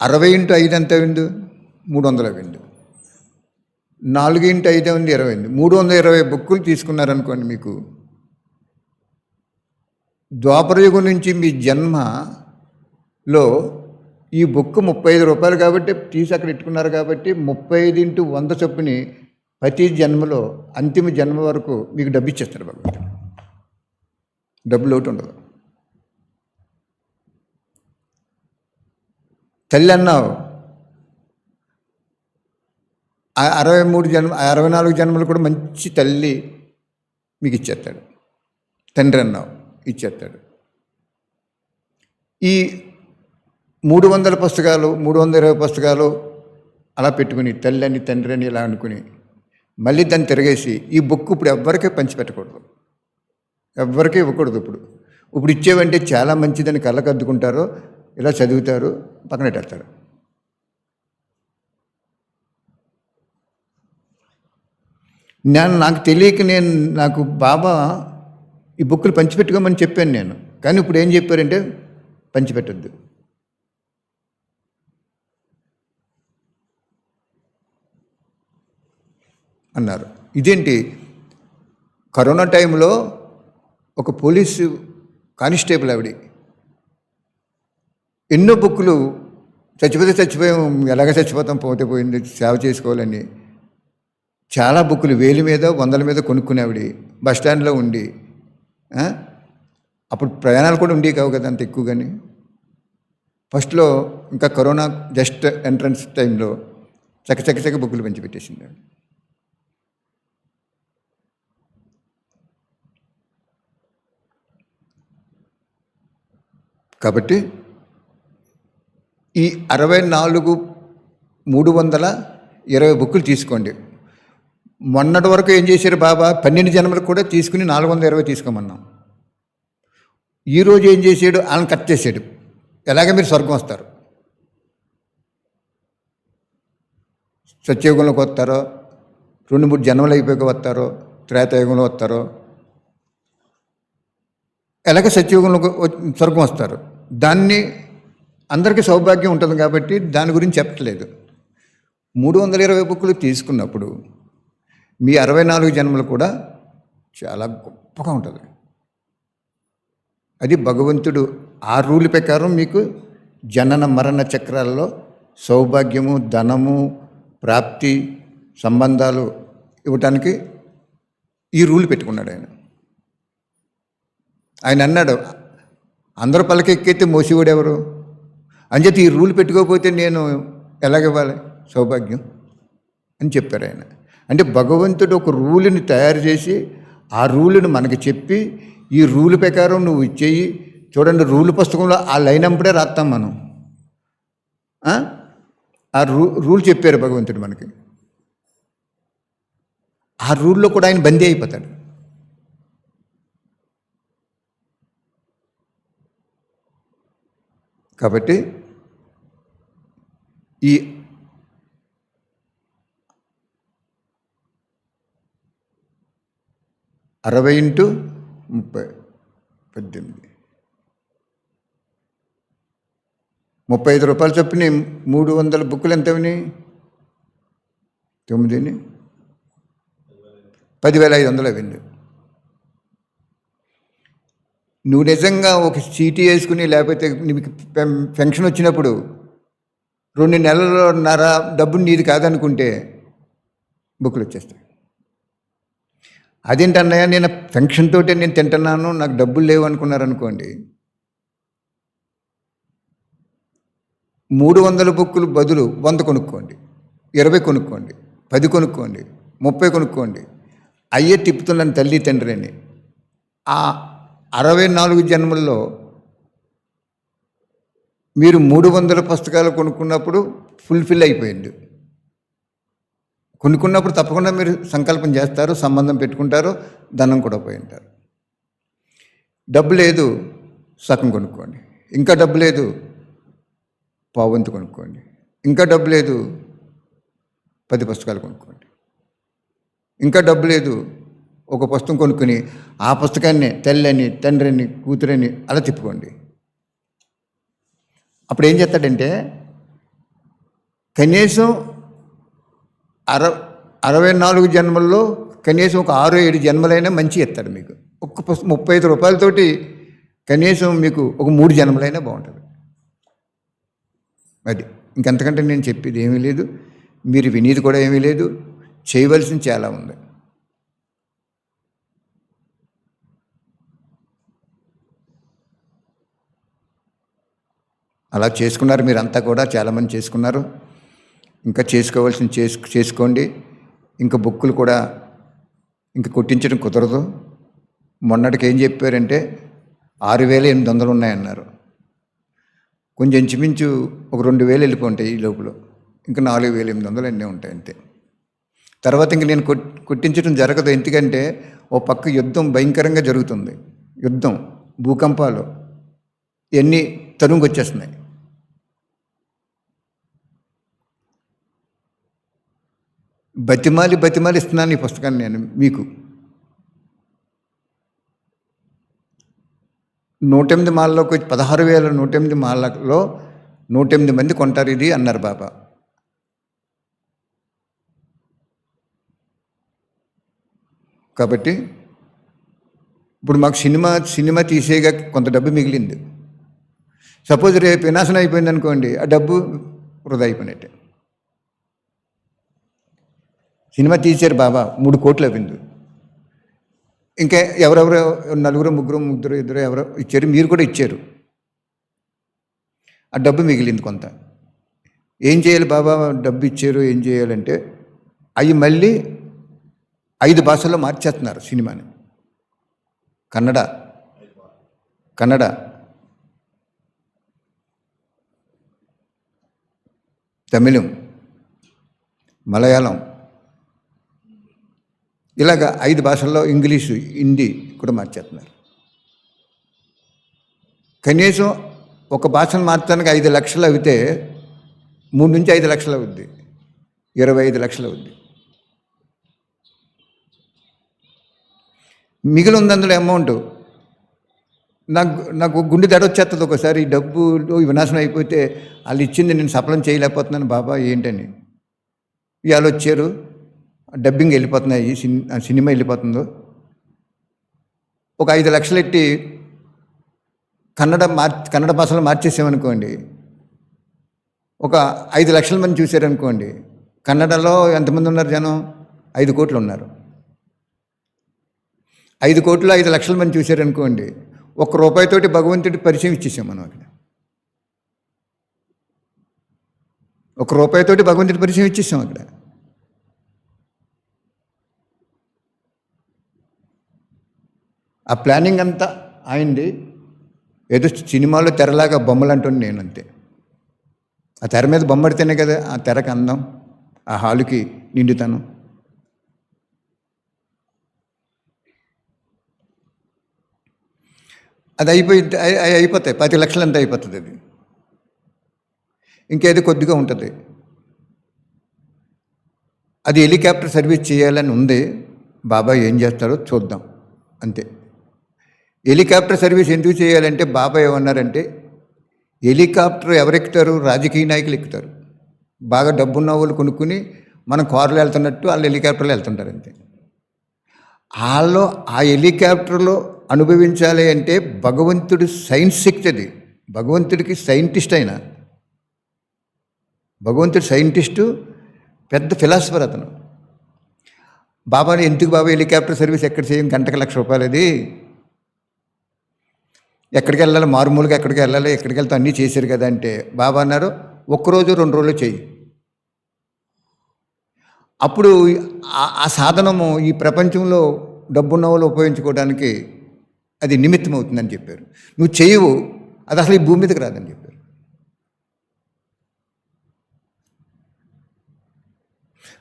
60 × 5 ఎంత అయింది? 300 అయింది. 4 × 5 ఉంది 20. 320 బుక్కులు తీసుకున్నారనుకోండి, మీకు ద్వాపరయుగం నుంచి మీ జన్మలో ఈ బుక్ 35 రూపాయలు కాబట్టి తీసి అక్కడ పెట్టుకున్నారు కాబట్టి 35 × 100 చొప్పుని ప్రతి జన్మలో అంతిమ జన్మ వరకు మీకు డబ్బు ఇచ్చేస్తారు భగవంతుడు. డబ్బు లోటు ఉండదు. తల్లి అన్నావు, 64 జన్మలు కూడా మంచి తల్లి మీకు ఇచ్చేస్తాడు. తండ్రి అన్నావు, ఇచ్చేస్తాడు. ఈ 300 పుస్తకాలు, 320 పుస్తకాలు అలా పెట్టుకుని తల్లి అని తండ్రి అని ఇలా అనుకుని మళ్ళీ దాన్ని తిరగేసి ఈ బుక్ ఇప్పుడు ఎవ్వరికీ పంచిపెట్టకూడదు, ఎవ్వరికీ ఇవ్వకూడదు. ఇప్పుడు ఇచ్చేవంటే చాలా మంచిదని కళ్ళకు అద్దుకుంటారు, ఇలా చదువుతారు, పక్కన పెట్టేస్తారు. నాకు తెలియక నాకు బాబా ఈ బుక్కులు పంచిపెట్టుకోమని చెప్పాను నేను, కానీ ఇప్పుడు ఏం చెప్పారంటే పంచిపెట్టద్దు అన్నారు. ఇదేంటి? కరోనా టైంలో ఒక పోలీసు కానిస్టేబుల్ ఆవిడ ఎన్నో బుక్కులు చచ్చిపోయాం, ఎలాగ చచ్చిపోతాం, పోతే పోయింది, సేవ చేసుకోవాలని చాలా బుక్కులు 1000 మీద 100 మీద కొనుక్కునేవిడి. బస్టాండ్లో ఉండి, అప్పుడు ప్రయాణాలు కూడా ఉండేవి కావు కదా అంత ఎక్కువ. కానీ ఫస్ట్లో ఇంకా కరోనా జస్ట్ ఎంట్రన్స్ టైంలో చక్క బుక్కులు పంచిపెట్టేసింది. కాబట్టి ఈ 64 320 బుక్కులు తీసుకోండి. మొన్నటి వరకు ఏం చేశారు బాబా? 12 జన్మలకు కూడా తీసుకుని 420 తీసుకోమన్నాం. ఈరోజు ఏం చేశాడు? వాళ్ళని కట్ చేశాడు. ఎలాగ మీరు స్వర్గం వస్తారు, సత్యయుగంలోకి వస్తారో, 2-3 జన్మలు అయిపోయాక వస్తారో, త్రేతాయుగంలో వస్తారో, ఎలాగ సత్యయుగంలో స్వర్గం వస్తారు. దాన్ని అందరికీ సౌభాగ్యం ఉంటుంది కాబట్టి దాని గురించి చెప్పట్లేదు. 320 బుక్కులు తీసుకున్నప్పుడు మీ 64 జన్మలు కూడా చాలా గొప్పగా ఉంటుంది. అది భగవంతుడు ఆ రూల్ ప్రకారం మీకు జనన మరణ చక్రాల్లో సౌభాగ్యము, ధనము, ప్రాప్తి, సంబంధాలు ఇవ్వటానికి ఈ రూల్ పెట్టుకున్నాడు ఆయన. ఆయన అన్నాడు, అందరూ పలకెక్కితే మోసేవాడు ఎవరు అని చెప్పి ఈ రూల్ పెట్టుకోకపోతే నేను ఎలాగివ్వాలి సౌభాగ్యం అని చెప్పారు ఆయన. అంటే భగవంతుడు ఒక రూలుని తయారు చేసి ఆ రూలుని మనకి చెప్పి ఈ రూల్ ప్రకారం నువ్వు ఇచ్చేయి. చూడండి, రూల్ పుస్తకంలో ఆ లైన్ అంపడే రాస్తాం మనం. ఆ రూల్ చెప్పారు భగవంతుడు మనకి. ఆ రూల్లో కూడా ఆయన బందీ అయిపోతాడు. కాబట్టి ఈ 60x30 18 35 రూపాయలు చొప్పున 300 బుక్కులు ఎంత అయినాయి? 9 10,500 అయింది. నువ్వు నిజంగా ఒక చీటీ వేసుకుని లేకపోతే నీకు పెన్షన్ వచ్చినప్పుడు 2 నెలలన్నర డబ్బు నీది కాదనుకుంటే బుక్కులు వచ్చేస్తాయి. అదేంటన్నయ్య, నేను పెన్షన్ తోటే నేను తింటున్నాను, నాకు డబ్బులు లేవు అనుకున్నారనుకోండి, 300 బుక్కులు బదులు 100 కొనుక్కోండి, 20 కొనుక్కోండి, 10 కొనుక్కోండి, 30 కొనుక్కోండి. అయ్యే తిప్పుతున్నాను తల్లి తండ్రి అని. ఆ 64 జన్మల్లో మీరు 300 పుస్తకాలు కొనుక్కున్నప్పుడు ఫుల్ఫిల్ అయిపోయింది. కొనుక్కున్నప్పుడు తప్పకుండా మీరు సంకల్పం చేస్తారు, సంబంధం పెట్టుకుంటారు, ధనం కూడా పోయి ఉంటారు. డబ్బు లేదు, సగం కొనుక్కోండి. ఇంకా డబ్బు లేదు, పావంతు కొనుక్కోండి. ఇంకా డబ్బు లేదు, 10 పుస్తకాలు కొనుక్కోండి. ఇంకా డబ్బు లేదు, ఒక పుస్తకం కొనుక్కొని ఆ పుస్తకాన్ని తల్లిని, తండ్రిని, కూతురని అలా తిప్పుకోండి. అప్పుడు ఏం చేస్తాడంటే కనీసం 64 జన్మల్లో కనీసం ఒక 6-7 జన్మలైనా మంచి ఇస్తాడు మీకు. ఒక్క 35 రూపాయలతోటి కనీసం మీకు ఒక 3 జన్మలైనా బాగుంటుంది. అది ఇంకెంతకంటే నేను చెప్పేది ఏమీ లేదు, మీరు వినేది కూడా ఏమీ లేదు. చేయవలసింది చాలా ఉంది. అలా చేసుకున్నారు మీరంతా కూడా, చాలామంది చేసుకున్నారు. ఇంకా చేసుకోవాల్సింది చేసుకోండి. ఇంకా బుక్కులు కూడా ఇంకా కొట్టించడం కుదరదు. మొన్నటికి ఏం చెప్పారంటే 6,800 ఉన్నాయన్నారు. కొంచెం ఇంచుమించు ఒక 2,000 వెళ్ళిపోతాయి ఈ లోపల. ఇంకా 4,800 అన్నీ ఉంటాయి అంతే. తర్వాత ఇంక నేను కొట్టించడం జరగదు. ఎందుకంటే ఓ పక్క యుద్ధం భయంకరంగా జరుగుతుంది. యుద్ధం, భూకంపాలు ఇవన్నీ తరుముకొచ్చేస్తున్నాయి. బతిమాలి ఇస్తున్నాను ఈ పుస్తకాన్ని నేను మీకు. 108 మాలలోకి 16,108 మాలలో 108 మంది కొంటారు ఇది అన్నారు బాబా. కాబట్టి ఇప్పుడు మాకు సినిమా తీసేగా కొంత డబ్బు మిగిలింది. సపోజ్ రేపు వినాశనం అయిపోయింది అనుకోండి, ఆ డబ్బు వృధా అయిపోయినట్టే. సినిమా తీశారు బాబా, 3 కోట్లు అయింది. ఇంకా ఎవరెవరో 4, 3, 2 ఎవరో ఇచ్చారు, మీరు కూడా ఇచ్చారు. ఆ డబ్బు మిగిలింది కొంత. ఏం చేయాలి బాబా, డబ్బు ఇచ్చారు ఏం చేయాలంటే అవి మళ్ళీ 5 భాషల్లో మార్చేస్తున్నారు సినిమాని. కన్నడ, తమిళం, మలయాళం, ఇలాగ 5 భాషల్లో, ఇంగ్లీషు, హిందీ కూడా మార్చేస్తున్నారు. కనీసం ఒక భాషను మార్చడానికి 5 లక్షలు అయితే 3 నుంచి 5 లక్షలు అవుద్ది, 25 లక్షలు అవుద్ది. మిగిలి ఉంది అందులో అమౌంట్. నాకు గుండె దడ వచ్చేస్తుంది ఒకసారి. ఈ డబ్బు వినాశనం అయిపోతే వాళ్ళు ఇచ్చింది నేను సఫలం చేయలేకపోతున్నాను బాబా ఏంటని. ఇవాళ వచ్చారు, డబ్బింగ్ వెళ్ళిపోతున్నాయి, సినిమా వెళ్ళిపోతుందో. ఒక 5 లక్షలు ఎట్టి కన్నడ భాషలో మార్చేసామనుకోండి, ఒక 5 లక్షల మంది చూశారనుకోండి, కన్నడలో ఎంతమంది ఉన్నారు జనం? 5 కోట్లు ఉన్నారు. 5 కోట్లు 5 లక్షల మంది చూశారనుకోండి, ₹1 భగవంతుడి పరిచయం ఇచ్చేసాం మనం అక్కడ. ₹1 భగవంతుడి పరిచయం ఇచ్చేసాం అక్కడ. ఆ ప్లానింగ్ అంతా ఆయనది. ఏదో సినిమాలో తెరలాగా బొమ్మలు అంటుంది నేను అంతే. ఆ తెర మీద బొమ్మడితేనే కదా ఆ తెరకు అందం, ఆ హాలుకి నిండుతనం. అది అయిపోతాయి 10 లక్షలు అంతా అయిపోతుంది. అది ఇంకేది కొద్దిగా ఉంటుంది. అది హెలికాప్టర్ సర్వీస్ చేయాలని ఉంది. బాబాయ్ ఏం చేస్తారో చూద్దాం అంతే. హెలికాప్టర్ సర్వీస్ ఎందుకు చేయాలంటే బాబాయ్ ఏమన్నారంటే, హెలికాప్టర్ ఎవరెక్కుతారు? రాజకీయ నాయకులు ఎక్కుతారు. బాగా డబ్బున్న వాళ్ళు కొనుక్కుని మనం కారులో వెళ్తున్నట్టు వాళ్ళు హెలికాప్టర్లో వెళ్తుంటారు అంతే. వాళ్ళు ఆ హెలికాప్టర్లో అనుభవించాలి అంటే భగవంతుడు సైన్స్ శక్తి. అది భగవంతుడికి సైంటిస్ట్ అయినా, భగవంతుడు సైంటిస్టు, పెద్ద ఫిలాసఫర్ అతను. బాబాని ఎందుకు బాబా హెలికాప్టర్ సర్వీస్ ఎక్కడ చేయం, గంటకు ₹1,00,000 అది, ఎక్కడికి వెళ్ళాలి, మారుమూలుగా ఎక్కడికి వెళ్ళాలి, ఎక్కడికి వెళ్తే అన్నీ చేశారు కదా అంటే బాబా అన్నారు, 1 రోజు 2 రోజులు చెయ్యి. అప్పుడు ఆ సాధనము ఈ ప్రపంచంలో డబ్బున్న వాళ్ళు ఉపయోగించుకోవడానికి అది నిమిత్తం అవుతుందని చెప్పారు. నువ్వు చేయవు, అది అసలు ఈ భూమి మీదకి రాదని చెప్పారు.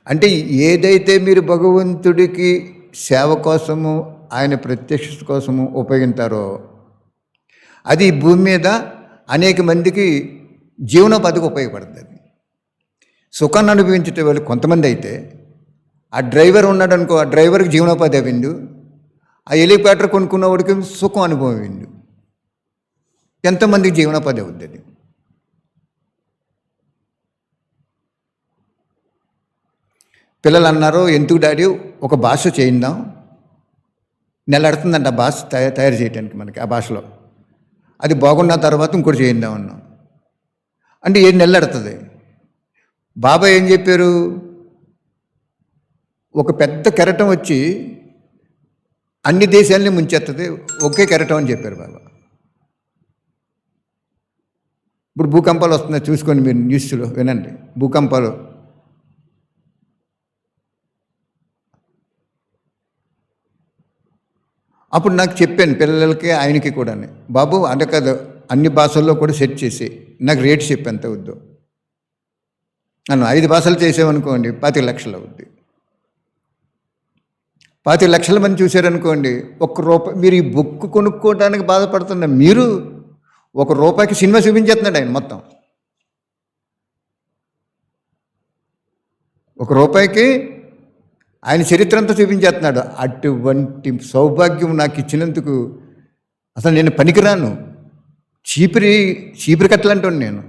అంటే ఏదైతే మీరు భగవంతుడికి సేవ కోసము, ఆయన ప్రత్యక్షత కోసము ఉపయోగిస్తారో అది ఈ భూమి మీద అనేక మందికి జీవనోపాధికి ఉపయోగపడుతుంది. సుఖాన్ని అనుభవించే వాళ్ళు కొంతమంది అయితే, ఆ డ్రైవర్ ఉన్నాడు అనుకో, ఆ డ్రైవర్కి జీవనోపాధి అయిండు, ఆ హెలికాప్టర్ కొనుక్కున్నవాడికి సుఖం అనుభవం అయిండు. ఎంతోమందికి జీవనోపాధి అవుతుంది. పిల్లలు అన్నారు, ఎందుకు డాడీ ఒక భాష చేయిందాం, నెలడుతుందంట ఆ భాష తయారు చేయడానికి మనకి ఆ భాషలో. అది బాగున్న తర్వాత ఇంకోటి చేయిందాం అన్నాం. అంటే 7 నెలలు పడుతుంది. బాబా ఏం చెప్పారు, ఒక పెద్ద కెరటం వచ్చి అన్ని దేశాలని ముంచెత్తది, ఒకే కెరటం అని చెప్పారు బాబా. ఇప్పుడు భూకంపాలు వస్తున్నాయి, చూసుకోండి మీరు, న్యూస్లో వినండి. భూకంపాలు అప్పుడు నాకు చెప్పాను పిల్లలకి, ఆయనకి కూడా, బాబు అంటే కదా అన్ని భాషల్లో కూడా సెట్ చేసి నాకు రేట్స్ చెప్పి ఎంత అవుద్దో. నన్ను 5 భాషలు చేసామనుకోండి 25 లక్షలు అవుద్ది. 25 లక్షల మంది చూశారనుకోండి, ₹1 మీరు ఈ బుక్ కొనుక్కోవడానికి బాధపడుతున్న మీరు ₹1కి సినిమా చూపించేస్తున్నాడు ఆయన మొత్తం. ₹1కి ఆయన చరిత్ర అంతా చూపించేస్తున్నాడు. అటువంటి సౌభాగ్యం నాకు ఇచ్చినందుకు అసలు నేను పనికిరాను. చీపిరి కట్టలంటాను నేను,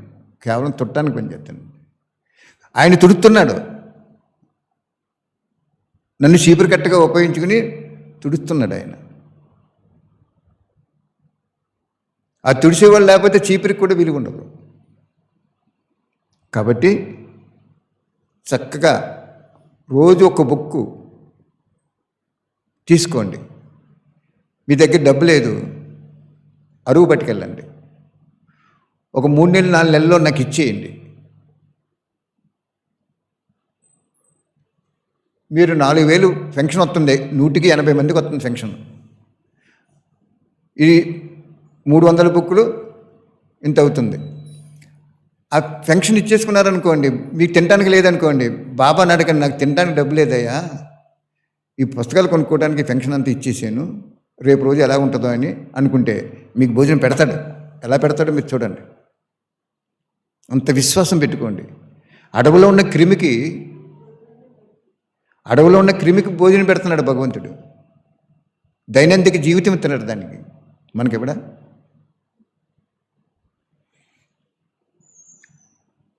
కేవలం తుట్టానికి పనిచేస్తాను. ఆయన తుడుతున్నాడు, నన్ను చీపిరి కట్టగా ఉపయోగించుకుని తుడుస్తున్నాడు ఆయన. ఆ తుడిసేవాళ్ళు లేకపోతే చీపిరికి కూడా విలువ ఉండదు. కాబట్టి చక్కగా రోజు ఒక బుక్కు తీసుకోండి. మీ దగ్గర డబ్బు లేదు, అరువు పట్టుకెళ్ళండి. ఒక 3 నెలలు 4 నెలల్లో నాకు ఇచ్చేయండి. మీరు 4,000 ఫెన్షన్ వస్తుంది, 180 మందికి వస్తుంది ఫెన్షన్. ఇది 300 బుక్కులు ఇంత అవుతుంది. ఆ ఫెన్షన్ ఇచ్చేసుకున్నారనుకోండి, మీకు తినడానికి లేదనుకోండి, బాబాని అడగండి, నాకు తినడానికి డబ్బు లేదయ్యా, ఈ పుస్తకాలు కొనుక్కోవడానికి ఫెన్షన్ అంతా ఇచ్చేసాను, రేపు రోజు ఎలా ఉంటుందో అని అనుకుంటే మీకు భోజనం పెడతాడు. ఎలా పెడతాడో మీరు చూడండి. అంత విశ్వాసం పెట్టుకోండి. అడవిలో ఉన్న క్రిమికి భోజనం పెడుతున్నాడు భగవంతుడు. దైనందిక జీవితం ఇస్తున్నాడు దానికి. మనకివిడ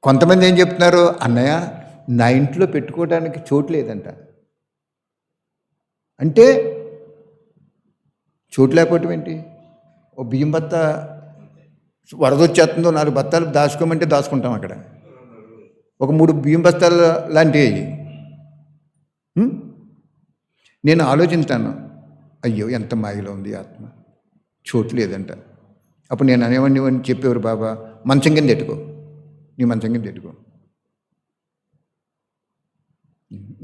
కొంతమంది ఏం చెప్తున్నారు, అన్నయ్య నా ఇంట్లో పెట్టుకోవడానికి చోటు లేదంట. అంటే చోటు లేకపోవటం ఏంటి? ఓ బియ్యం బత్త వరద వచ్చేస్తుందో 4 బత్తాలు దాచుకోమంటే దాచుకుంటాం అక్కడ. ఒక 3 బియ్యం బస్తాలు లాంటివి. నేను ఆలోచించాను, అయ్యో ఎంత మాయలో ఉంది ఆత్మ, చోటు లేదంట. అప్పుడు నేను అనేవాడిని అని చెప్పేవారు, బాబా మంచం కింద ఎట్టుకో, నీ మంచం కింద ఎట్టుకో.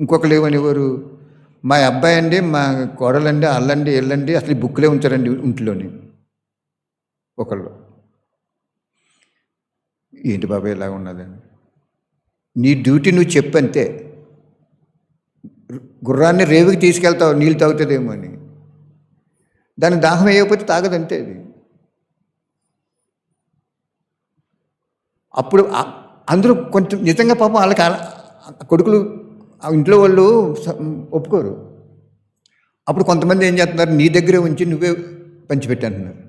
ఇంకొకరు ఏమనేవారు, మా అబ్బాయి అండి, మా కోడలండి, అల్లండి, ఎల్లండి, అసలు ఈ బుక్లే ఉంచారండి ఇంట్లోని. ఒకళ్ళు, ఏంటి బాబా ఇలా ఉన్నదని, నీ డ్యూటీ నువ్వు చెప్పంతే. గుర్రాన్ని రేవుకి తీసుకెళ్తావు నీళ్ళు తాగుతుందేమో అని, దానికి దాహం వేయకపోతే తాగదంతే అది. అప్పుడు అందులో కొంచెం నిజంగా పాపం వాళ్ళకి కొడుకులు ఇంట్లో వాళ్ళు ఒప్పుకోరు. అప్పుడు కొంతమంది ఏం చేస్తున్నారు, నీ దగ్గరే ఉంచి నువ్వే పంచిపెట్టంటున్నారు.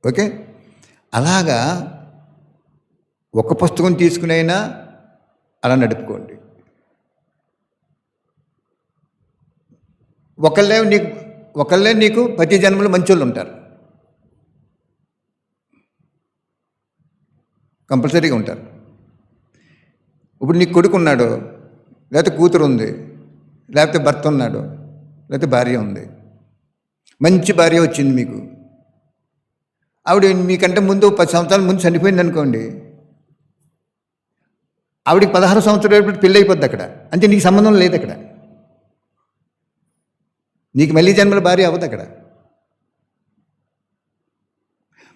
ఓకే, అలాగా ఒక పుస్తకం తీసుకునైనా అలా నడుపుకోండి. ఒకళ్ళే నీకు ప్రతి జన్మలో మంచోళ్ళు ఉంటారు, కంపల్సరీగా ఉంటారు. ఇప్పుడు నీకు కొడుకు ఉన్నాడు, లేకపోతే కూతురు ఉంది, లేకపోతే భర్త ఉన్నాడు, లేకపోతే భార్య ఉంది. మంచి భార్య వచ్చింది మీకు, ఆవిడ మీకంటే ముందు 10 సంవత్సరాల ముందు చనిపోయింది అనుకోండి, ఆవిడికి 16 సంవత్సరాలు పెళ్ళి అయిపోద్ది అక్కడ. అంటే నీకు సంబంధం లేదు అక్కడ, నీకు మళ్ళీ జన్మల భార్య అవ్వదు అక్కడ.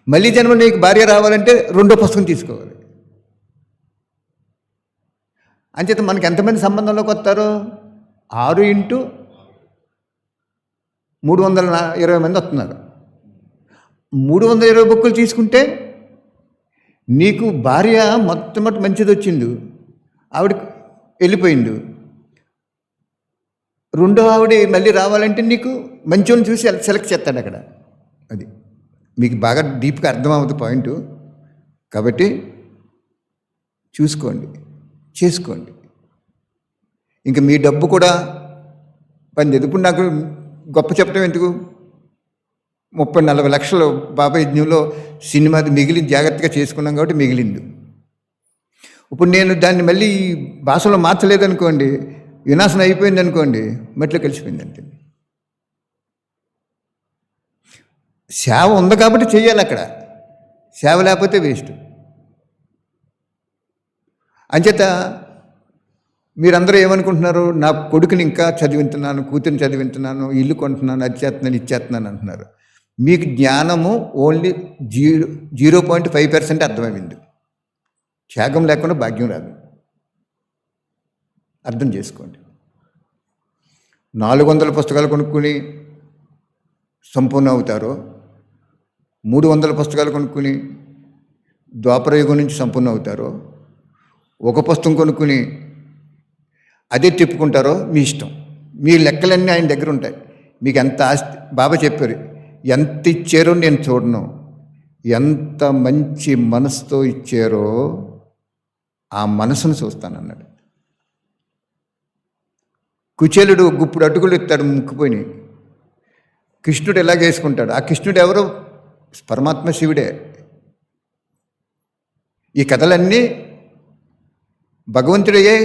మళ్ళీ జన్మలో నీకు భార్య రావాలంటే 2వ పుస్తకం తీసుకోవాలి. అంచేత మనకి ఎంతమంది సంబంధంలోకి వస్తారో 6 × 320 మంది వస్తున్నారు. 320 బుక్కులు తీసుకుంటే నీకు భార్య మొట్టమొదటి మంచిది వచ్చింది, ఆవిడ వెళ్ళిపోయింది. 2వ ఆవిడ మళ్ళీ రావాలంటే నీకు మంచిని చూసి సెలెక్ట్ చేస్తాడు అక్కడ. అది మీకు బాగా డీప్గా అర్థమవుతుంది పాయింట్. కాబట్టి చూసుకోండి, చేసుకోండి. ఇంకా మీ డబ్బు కూడా పనిచేది. ఇప్పుడు నాకు గొప్ప చెప్పడం ఎందుకు, 30-40 లక్షలు బాబా యజ్ఞంలో సినిమాది మిగిలింది, జాగ్రత్తగా చేసుకున్నాం కాబట్టి మిగిలింది. ఇప్పుడు నేను దాన్ని మళ్ళీ భాషలో మార్చలేదనుకోండి, వినాశనం అయిపోయింది అనుకోండి, మట్టిలో కలిసిపోయింది అంతే. సేవ ఉంది కాబట్టి చెయ్యాలి అక్కడ, సేవ లేకపోతే వేస్ట్. అంచేత మీరందరూ ఏమనుకుంటున్నారు, నా కొడుకుని ఇంకా చదివించున్నాను, కూతురిని చదివించున్నాను, ఇల్లు కొంటున్నాను, అది చేస్తున్నాను, ఇది చేస్తున్నాను అంటున్నారు. మీకు జ్ఞానము ఓన్లీ 0.5% అర్థమైంది. త్యాగం లేకుండా భాగ్యం రాదు, అర్థం చేసుకోండి. 400 పుస్తకాలు కొనుక్కుని సంపూర్ణ అవుతారో, 300 పుస్తకాలు కొనుక్కుని ద్వాపరయుగం నుంచి సంపూర్ణ అవుతారో, ఒక పుస్తకం కొనుక్కుని అదే తిప్పుకుంటారో మీ ఇష్టం. మీ లెక్కలన్నీ ఆయన దగ్గర ఉంటాయి. మీకు ఎంత ఆస్తి, బాబా చెప్పారు, ఎంత ఇచ్చారో నేను చూడను, ఎంత మంచి మనసుతో ఇచ్చారో ఆ మనసును చూస్తానన్నాడు. కుచేలుడు గుప్పుడు అటుకులు ఎత్తాడు, ముక్కుపోయి. కృష్ణుడు ఎలాగ వేసుకుంటాడు, ఆ కృష్ణుడు ఎవరు, పరమాత్మ శివుడే. ఈ కథలన్నీ భగవంతుడే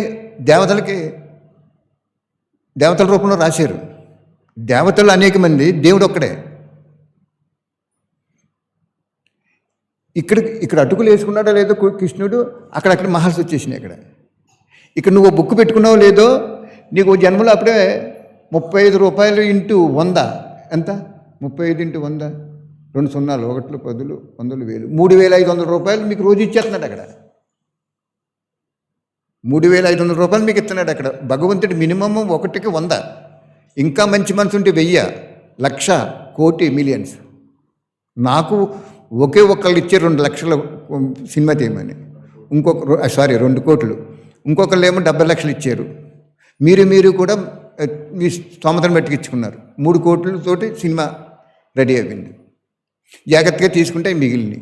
దేవతల రూపంలో రాశారు. దేవతలు అనేక మంది, దేవుడు ఒక్కడే. ఇక్కడ అటుకులు వేసుకున్నాడో లేదో కృష్ణుడు, అక్కడక్కడ మహర్షి వచ్చేసినాయి. ఇక్కడ నువ్వు బుక్ పెట్టుకున్నావు లేదో, నీకు జన్మలో అప్పుడే 35 రూపాయలు × 100 ఎంత, 35 × 100, 2 సున్నాలు, 1 10, 100, 1000, 3500 రూపాయలు మీకు రోజు ఇచ్చేస్తున్నాడు అక్కడ. 3500 రూపాయలు మీకు ఇస్తున్నాడు అక్కడ భగవంతుడు. మినిమమ్ 1కి 100, ఇంకా మంచి మనసు ఉంటే 1000, 1,00,000, కోటి, మిలియన్స్. నాకు ఒకే ఒక్కళ్ళు ఇచ్చే 2 లక్షల సినిమా తీయమని, 2 కోట్లు, ఇంకొకళ్ళు ఏమో 70 లక్షలు ఇచ్చారు. మీరు కూడా మీ స్తోమతను బట్టికిచ్చుకున్నారు. 3 కోట్లతోటి సినిమా రెడీ అయిపోయింది. జాగ్రత్తగా తీసుకుంటే మిగిలింది.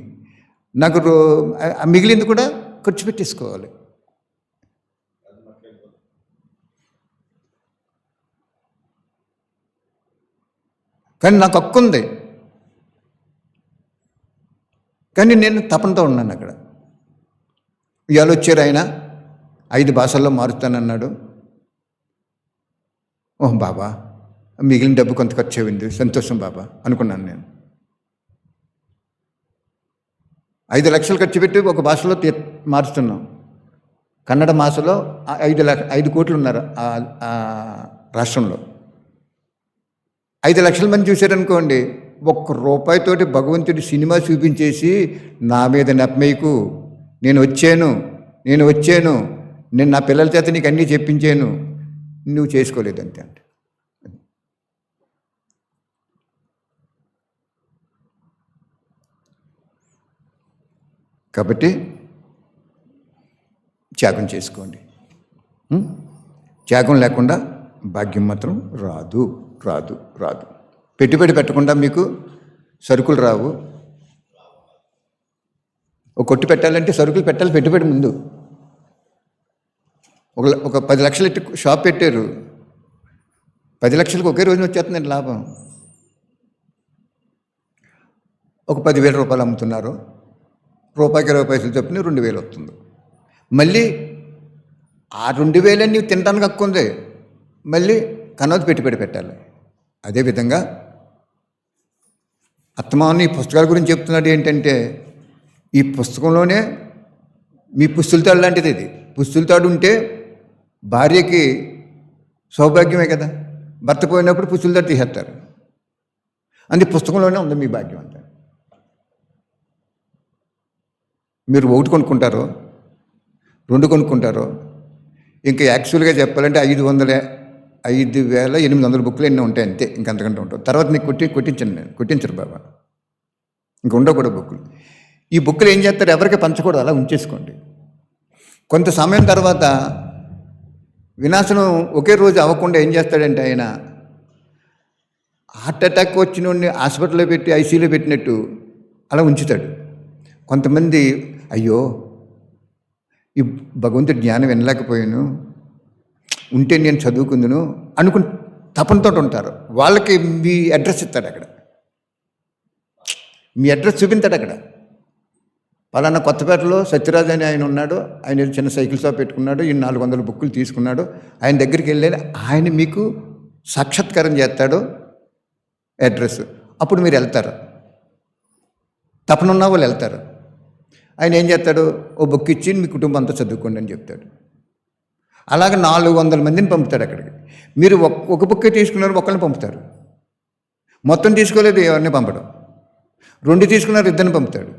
నాకు మిగిలింది కూడా ఖర్చు పెట్టేసుకోవాలి. కానీ నాకు హక్కు ఉంది, కానీ నేను తపనతో ఉన్నాను అక్కడ. ఇవాళ వచ్చారు ఆయన 5 భాషల్లో మారుస్తానన్నాడు. ఓహ్ బాబా, మిగిలిన డబ్బు కొంత ఖర్చు అయింది, సంతోషం బాబా అనుకున్నాను నేను. 5 లక్షలు ఖర్చు పెట్టి ఒక భాషలో మారుస్తున్నాం. కన్నడ భాషలో 5 కోట్లు ఉన్నారు ఆ రాష్ట్రంలో. 5 లక్షల మంది చూశారనుకోండి, ₹1 భగవంతుడి సినిమా చూపించేసి నా మీద నెపమేకు, నేను వచ్చాను, నేను నా పిల్లల చేత నీకు అన్నీ చెప్పించాను, నువ్వు చేసుకోలేదంతే అంటే. కాబట్టి త్యాగం చేసుకోండి. త్యాగం లేకుండా భాగ్యం మాత్రం రాదు. పెట్టుబడి పెట్టకుండా మీకు సరుకులు రావు. ఒక కొట్టు పెట్టాలంటే సరుకులు పెట్టాలి, పెట్టుబడి ముందు. ఒక 10 లక్షలు షాప్ పెట్టారు, 10 లక్షలకు ఒకే రోజున వచ్చేస్తుందండి లాభం. ఒక 10,000 రూపాయలు అమ్ముతున్నారు, రూపాయికి 20 పైసలు చొప్పున 2,000 వస్తుంది. మళ్ళీ ఆ 2,000 నీవు తినడానికి హక్కు ఉంది, మళ్ళీ కనవతి పెట్టుబడి పెట్టాలి. అదేవిధంగా అత్తమాను ఈ పుస్తకాల గురించి చెప్తున్నాడు ఏంటంటే, ఈ పుస్తకంలోనే మీ పుస్తులతాడు లాంటిది ఇది. పుస్తులతాడు ఉంటే భార్యకి సౌభాగ్యమే కదా. భర్త పోయినప్పుడు పుస్తులతాడు తీసేస్తారు. అందుకే పుస్తకంలోనే ఉంది మీ భాగ్యం అంతా. మీరు 1 కొనుక్కుంటారో 2 కొనుక్కుంటారో, ఇంకా యాక్చువల్గా చెప్పాలంటే 5,800 బుక్లు ఎన్నో ఉంటాయి అంతే, ఇంకంతకంటే ఉంటాయి. తర్వాత నీకు కొట్టించరు బాబా, ఇంక ఉండవు కూడా బుక్కులు. ఈ బుక్కులు ఏం చేస్తారు, ఎవరికి పంచకూడదు, అలా ఉంచేసుకోండి. కొంత సమయం తర్వాత వినాశనం ఒకే రోజు అవ్వకుండా ఏం చేస్తాడంటే ఆయన హార్ట్ అటాక్ వచ్చిన హాస్పిటల్లో పెట్టి ఐసీయూలో పెట్టినట్టు అలా ఉంచుతాడు. కొంతమంది అయ్యో ఈ భగవంతుడి జ్ఞానం వినలేకపోయాను, ఉంటే నేను చదువుకుందును అనుకుని తపనతో ఉంటారు. వాళ్ళకి మీ అడ్రస్ ఇస్తాడు, అక్కడ మీ అడ్రస్ చూపించాడు. అక్కడ పలానా కొత్తపేటలో సత్యరాజు అని ఆయన ఉన్నాడు, ఆయన చిన్న సైకిల్ షాప్ పెట్టుకున్నాడు, ఈ 400 బుక్కులు తీసుకున్నాడు, ఆయన దగ్గరికి వెళ్ళి ఆయన మీకు సాక్షాత్కారం చేస్తాడు, అడ్రస్. అప్పుడు మీరు వెళ్తారు, తపనున్న వాళ్ళు వెళ్తారు. ఆయన ఏం చేస్తాడు, ఓ బుక్ ఇచ్చి మీ కుటుంబం అంతా చదువుకోండి అని చెప్తాడు. అలాగే 400 మందిని పంపుతాడు అక్కడికి. మీరు ఒక బుక్కే తీసుకున్నారు, ఒకరిని పంపుతారు. మొత్తం తీసుకోలేదు, ఎవరిని పంపడం. 2 తీసుకున్నారు, 2 పంపుతాడు.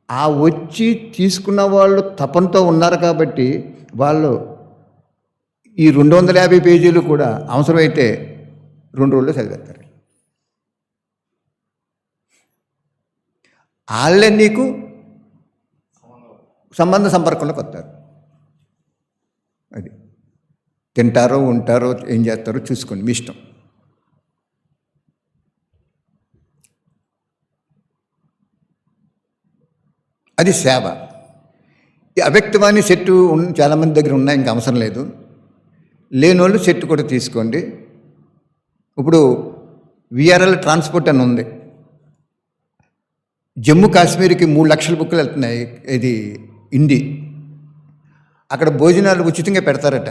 ఆ వచ్చి తీసుకున్న వాళ్ళు తపనతో ఉన్నారు కాబట్టి వాళ్ళు ఈ 250 పేజీలు కూడా అవసరమైతే 2 రోజుల్లో చదివేస్తారు. వాళ్ళే నీకు సంపర్కంలోకి వస్తారు. అది తింటారో ఉంటారో ఏం చేస్తారో చూసుకోండి, మీ ఇష్టం. అది సేవ. ఈ అవ్యక్తవాణి సెట్టు చాలామంది దగ్గర ఉన్నాయి, ఇంకా అవసరం లేదు. లేనోళ్ళు సెట్టు కూడా తీసుకోండి. ఇప్పుడు విఆర్ఎల్ ట్రాన్స్పోర్ట్ అని ఉంది. జమ్మూ కాశ్మీర్కి 3 లక్షల బుక్కులు వెళ్తున్నాయి, ఇది హిందీ. అక్కడ భోజనాలు ఉచితంగా పెడతారట,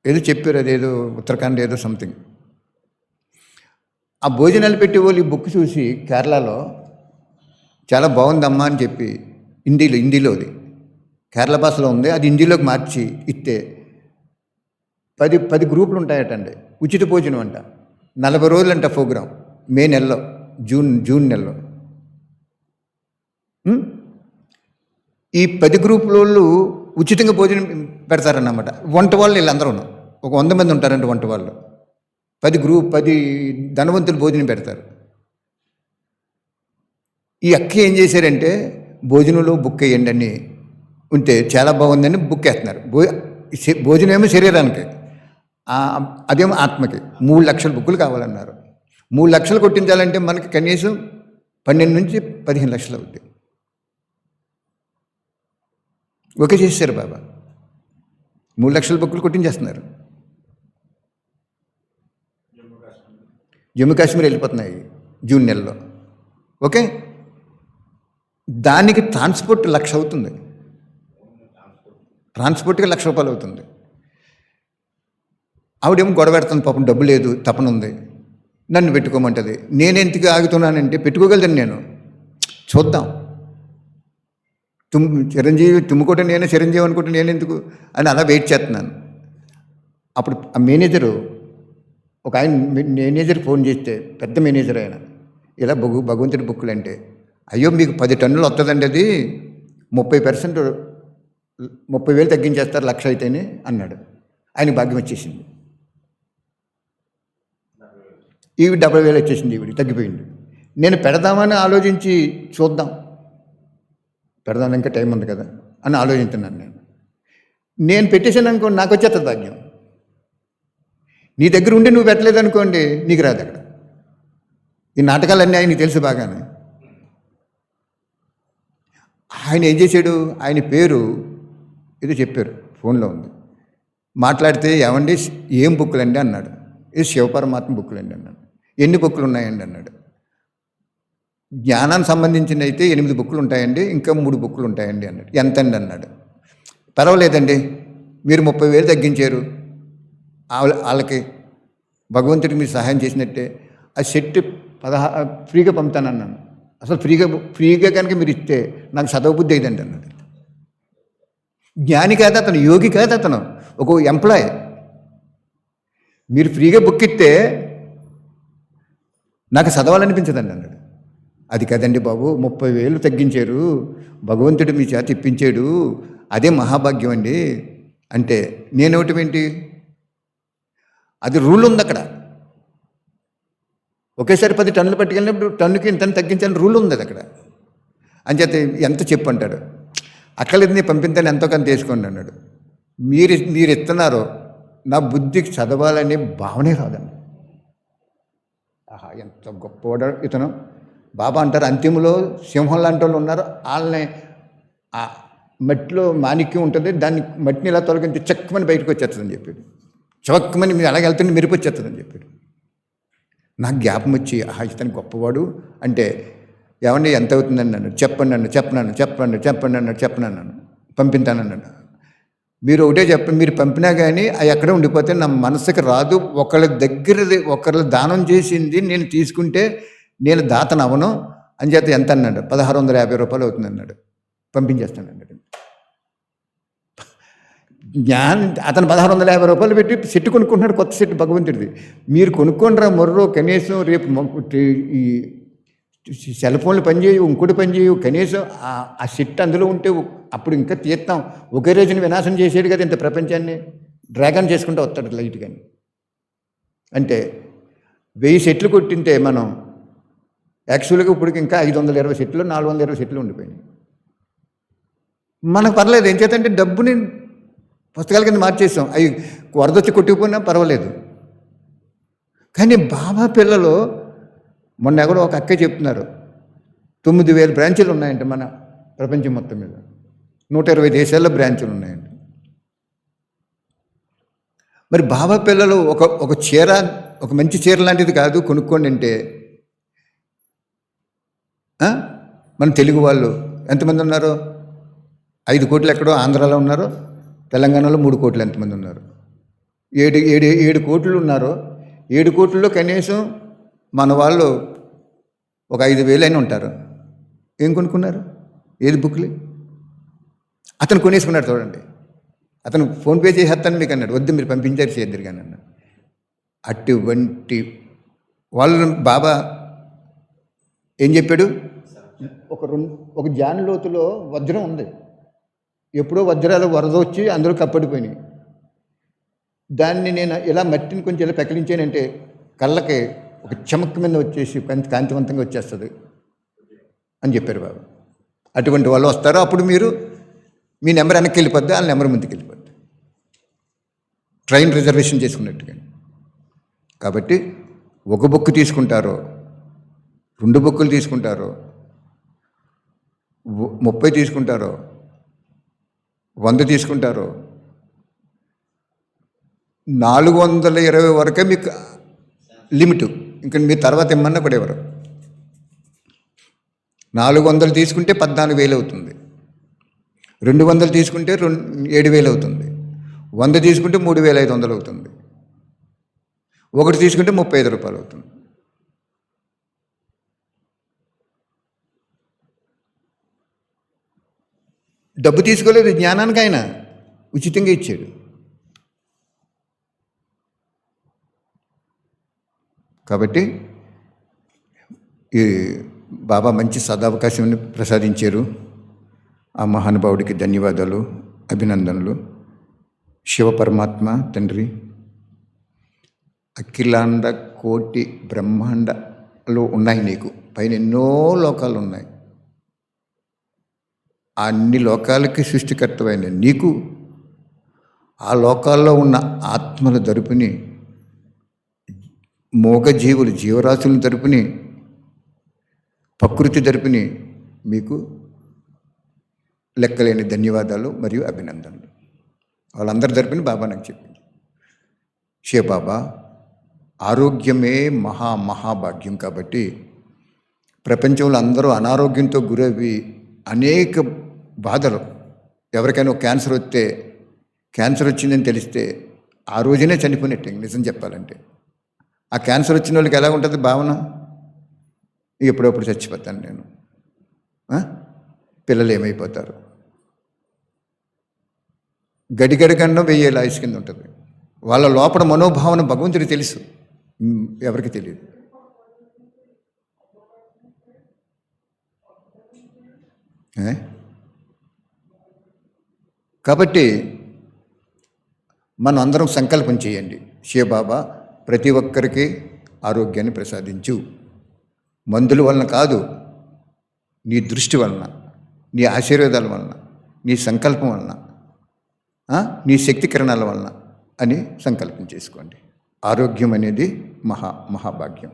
ఏదో చెప్పారు, అదేదో ఉత్తరాఖండ్ ఏదో సంథింగ్. ఆ భోజనాలు పెట్టే వాళ్ళు ఈ బుక్ చూసి కేరళలో చాలా బాగుందమ్మా అని చెప్పి హిందీలోది కేరళ భాషలో ఉంది, అది హిందీలోకి మార్చి ఇస్తే 10 గ్రూపులు ఉంటాయటండి, ఉచిత భోజనం అంట. 40 రోజులంట ప్రోగ్రాం, మే నెలలో, జూన్ నెలలో. ఈ 10 గ్రూపుల వాళ్ళు ఉచితంగా భోజనం పెడతారన్నమాట. వంట వాళ్ళు వీళ్ళందరూ ఒక 100 మంది ఉంటారంట వంట వాళ్ళు. 10 ధనవంతులు భోజనం పెడతారు. ఈ అక్క ఏం చేశారంటే, భోజనంలో బుక్ వేయండి అని ఉంటే చాలా బాగుందని బుక్ వేస్తున్నారు. భోజనం ఏమో శరీరానికి, అదేమో ఆత్మకి. 3 లక్షల బుక్కులు కావాలన్నారు. 3 లక్షలు కొట్టించాలంటే మనకి కనీసం 12 నుంచి 15 లక్షలు అవుతాయి. ఓకే చేశారు బాబా, 3 లక్షల బుక్కులు కొట్టించేస్తున్నారు. జమ్మూ కాశ్మీర్ వెళ్ళిపోతున్నాయి జూన్ నెలలో. ఓకే, దానికి ట్రాన్స్పోర్ట్ 1,00,000 అవుతుంది. ట్రాన్స్పోర్ట్కి ₹1,00,000 అవుతుంది. ఆవిడేమో గొడవ పెడుతుంది, పాపం డబ్బు లేదు, తపన ఉంది, నన్ను పెట్టుకోమంటుంది. నేను ఎందుకు ఆగుతున్నానంటే పెట్టుకోగలను నేను, చూద్దాం, చిరంజీవి తుమ్ముకోవటం నేనే, చిరంజీవి అనుకుంటే నేను ఎందుకు అని అలా వెయిట్ చేస్తున్నాను. అప్పుడు ఆ మేనేజరు, ఒక ఆయన మేనేజర్ ఫోన్ చేస్తే, పెద్ద మేనేజర్ ఆయన, ఇలా భగవంతుడి బుక్కులు అంటే, అయ్యో మీకు 10 టన్నులు వస్తుందండి, అది 30% 30,000 తగ్గించేస్తారు 1,00,000 అయితేనే అన్నాడు. ఆయన భాగ్యం వచ్చేసింది. ఈవి 70,000 వచ్చేసింది, ఈవిడి తగ్గిపోయింది. నేను పెడదామని ఆలోచించి చూద్దాం, పెడదాం ఇంకా టైం ఉంది కదా అని ఆలోచిస్తున్నాను. నేను పెట్టేసాను అనుకోండి, నాకు వచ్చేస్తుంది భాగ్యం. నీ దగ్గర ఉండి నువ్వు పెట్టలేదు అనుకోండి, నీకు రాదు. అక్కడ ఈ నాటకాలన్నీ ఆయనకి తెలుసు బాగానే. ఆయన ఏం చేశాడు, ఆయన పేరు ఏదో చెప్పారు, ఫోన్లో ఉంది, మాట్లాడితే, ఏమండి ఏం బుక్కులు అండి అన్నాడు. ఇది శివపరమాత్మ బుక్కులు అండి అన్నాడు. ఎన్ని బుక్కులు ఉన్నాయండి అన్నాడు. జ్ఞానానికి సంబంధించిన అయితే 8 బుక్కులు ఉంటాయండి, ఇంకా 3 బుక్కులు ఉంటాయండి అన్నాడు. ఎంతండి అన్నాడు. పర్వాలేదండి, మీరు 30,000 తగ్గించారు, వాళ్ళకి భగవంతుడికి మీరు సహాయం చేసినట్టే, ఆ సెట్ ఫ్రీగా పంపుతానన్నాను. అసలు ఫ్రీగా కనుక మీరు ఇస్తే నాకు చదవబుద్ధి అయిందండి అన్నాడు. జ్ఞాని కాదు అతను, యోగి కాదు అతను, ఒక ఎంప్లాయ్. మీరు ఫ్రీగా బుక్ ఇస్తే నాకు చదవాలనిపించదండి అన్నాడు. అది కదండి బాబు, 30,000 తగ్గించారు, భగవంతుడు మీ చేత ఇప్పించాడు, అదే మహాభాగ్యం అండి అంటే, నేనేమిటి, అది రూల్ ఉంది అక్కడ. ఒకేసారి 10 టన్నులు పట్టుకెళ్ళినప్పుడు టన్నుకి ఇంత తగ్గించాలని రూల్ ఉంది అది అక్కడ. అంచేత ఎంత చెప్పు అంటాడు. అక్కర్లేదు, నేను పంపించాను, ఎంతో కొంత తీసుకోండి అన్నాడు. మీరు ఇస్తున్నారో నా బుద్ధికి చదవాలనే భావనే రాదండి. ఆహా, ఎంత గొప్పవాడు ఇతను. బాబా అంటారు, అంతిమలో సింహం లాంటి వాళ్ళు ఉన్నారు, వాళ్ళని ఆ మట్టిలో మాణిక్యం ఉంటుంది, దాన్ని మట్టిని ఇలా తొలగించి చక్కమని బయటకు వచ్చేస్తుందని చెప్పాడు. చవక్కమని మీరు అలాగే వెళ్తుంటే మెరుపు వచ్చేస్తుందని చెప్పాడు. నాకు జ్ఞాపం వచ్చి, ఆహా, ఇతను గొప్పవాడు అంటే, ఏమండి ఎంత అవుతుందని నన్ను చెప్పండి అన్నాడు. పంపించానన్నాడు. మీరు ఒకటే చెప్పండి, మీరు పంపినా కానీ అవి ఎక్కడ ఉండిపోతే నా మనసుకి రాదు. ఒకళ్ళ దానం చేసింది నేను తీసుకుంటే నేను దాతను అవను అని చేత ఎంత అన్నాడు. ₹1,650 అవుతుంది అన్నాడు. పంపించేస్తాను అన్నాడు. అతను ₹1,650 పెట్టి సెట్ కొనుక్కుంటున్నాడు, కొత్త సెట్ భగవంతుడిది. మీరు కొనుక్కోండిరా మొర్రో, కనీసం రేపు ఈ సెల్ ఫోన్లు పనిచేయవు, ఇంకోటి పనిచేయవు, కనీసం ఆ సెట్ అందులో ఉంటే అప్పుడు ఇంకా తీర్థం. ఒకే రోజున వినాశం చేసేది కదా ఇంత ప్రపంచాన్ని. డ్రాగన్ చేసుకుంటూ వస్తాడు లైట్ కానీ. అంటే 1000 సెట్లు కొట్టింటే మనం యాక్చువల్గా ఇప్పుడు ఇంకా 520 సెట్లు 420 సెట్లు ఉండిపోయినాయి. మనకు పర్లేదు, ఏం చేతంటే డబ్బుని పుస్తకాల కింద మార్చేసాం. అవి వరదొచ్చి కొట్టుకుపోయినా పర్వాలేదు. కానీ బాబా పిల్లలు, మొన్న ఎవరో ఒక అక్క చెప్తున్నారు, 9,000 బ్రాంచీలు ఉన్నాయంట మన ప్రపంచం మొత్తం మీద, 120 దేశాల్లో బ్రాంచులు ఉన్నాయంట. మరి బాబా పిల్లలు ఒక చీర, ఒక మంచి చీర లాంటిది కాదు కొనుక్కోండి అంటే, మన తెలుగు వాళ్ళు ఎంతమంది ఉన్నారు? 5 కోట్లు ఎక్కడో ఆంధ్రాలో ఉన్నారు, తెలంగాణలో 3 కోట్లు ఎంతమంది ఉన్నారు? 7 కోట్లు ఉన్నారు. 7 కోట్లలో కనీసం మన వాళ్ళు ఒక 5,000 అయినా ఉంటారు. ఏం కొనుక్కున్నారు? ఏది బుక్లే అతను కొనేసుకున్నాడు. చూడండి, అతను ఫోన్పే చేసేస్తాను మీకు అన్నాడు. వద్దు, మీరు పంపించారు చేద్దరు కానీ అన్నాడు. అటువంటి వాళ్ళు బాబా ఏం చెప్పాడు? ఒక జాన్ లోతులో వజ్రం ఉంది. ఎప్పుడో వజ్రాలు వరద వచ్చి అందులో కప్పడిపోయినాయి. దాన్ని నేను ఇలా మట్టిని కొంచెం ఇలా పెకిలించానంటే కళ్ళకి ఒక చమక్ మీద వచ్చేసి కాంతివంతంగా వచ్చేస్తుంది అని చెప్పారు బాబా. అటువంటి వాళ్ళు వస్తారో అప్పుడు మీరు మీ నెంబర్ వెనక్కి వెళ్ళిపోద్ది, వాళ్ళ నెంబర్ ముందుకు వెళ్ళిపోద్ది, ట్రైన్ రిజర్వేషన్ చేసుకున్నట్టుగా. కాబట్టి ఒక బుక్ తీసుకుంటారో, 2 బుక్కులు తీసుకుంటారో, 30 తీసుకుంటారో, 100 తీసుకుంటారో, 420 వరకే మీకు లిమిట్. ఇంకా మీ తర్వాత ఇమ్మన్నా కూడా ఎవరు. 400 తీసుకుంటే 14,000 అవుతుంది. 200 తీసుకుంటే 7,000 అవుతుంది. 100 తీసుకుంటే 3,500 అవుతుంది. ఒకటి తీసుకుంటే 35 రూపాయలు అవుతుంది. డబ్బు తీసుకోలేదు, జ్ఞానానికి ఆయన ఉచితంగా ఇచ్చాడు. కాబట్టి ఈ బాబా మంచి సదావకాశాన్ని ప్రసాదించారు. ఆ మహానుభావుడికి ధన్యవాదాలు, అభినందనలు. శివ పరమాత్మ తండ్రి అఖిలాండ కోటి బ్రహ్మాండలు ఉన్నాయి, నీకు పైన ఎన్నో లోకాలు ఉన్నాయి. అన్ని లోకాలకి సృష్టికర్తమైన నీకు ఆ లోకాల్లో ఉన్న ఆత్మల తరపుని, మూగజీవులు జీవరాశుల తరపుని, ప్రకృతి తరపుని మీకు లెక్కలేని ధన్యవాదాలు మరియు అభినందనలు. వాళ్ళందరి తరపుని బాబా నాకు చెప్పింది, బాబా ఆరోగ్యమే మహాభాగ్యం. కాబట్టి ప్రపంచంలో అందరూ అనారోగ్యంతో గురవి అనేక బాధలు. ఎవరికైనా క్యాన్సర్ వస్తే, క్యాన్సర్ వచ్చిందని తెలిస్తే ఆ రోజునే చనిపోయినట్టే నిజం చెప్పాలంటే. ఆ క్యాన్సర్ వచ్చిన వాళ్ళకి ఎలా ఉంటుంది భావన? ఎప్పుడప్పుడు చచ్చిపోతాను నేను, పిల్లలు ఏమైపోతారు, గడిగడి గండం 1000 ఆయుష్ కింద ఉంటుంది. వాళ్ళ లోపల మనోభావన భగవంతుడికి తెలుసు, ఎవరికి తెలియదు. కాబట్టి మనం అందరం సంకల్పం చేయండి, బాబా ప్రతి ఒక్కరికి ఆరోగ్యాన్ని ప్రసాదించు. మందుల వలన కాదు, నీ దృష్టి వలన, నీ ఆశీర్వాదాల వలన, నీ సంకల్పం వలన, నీ శక్తి కిరణాల వలన అని సంకల్పం చేసుకోండి. ఆరోగ్యం అనేది మహాభాగ్యం.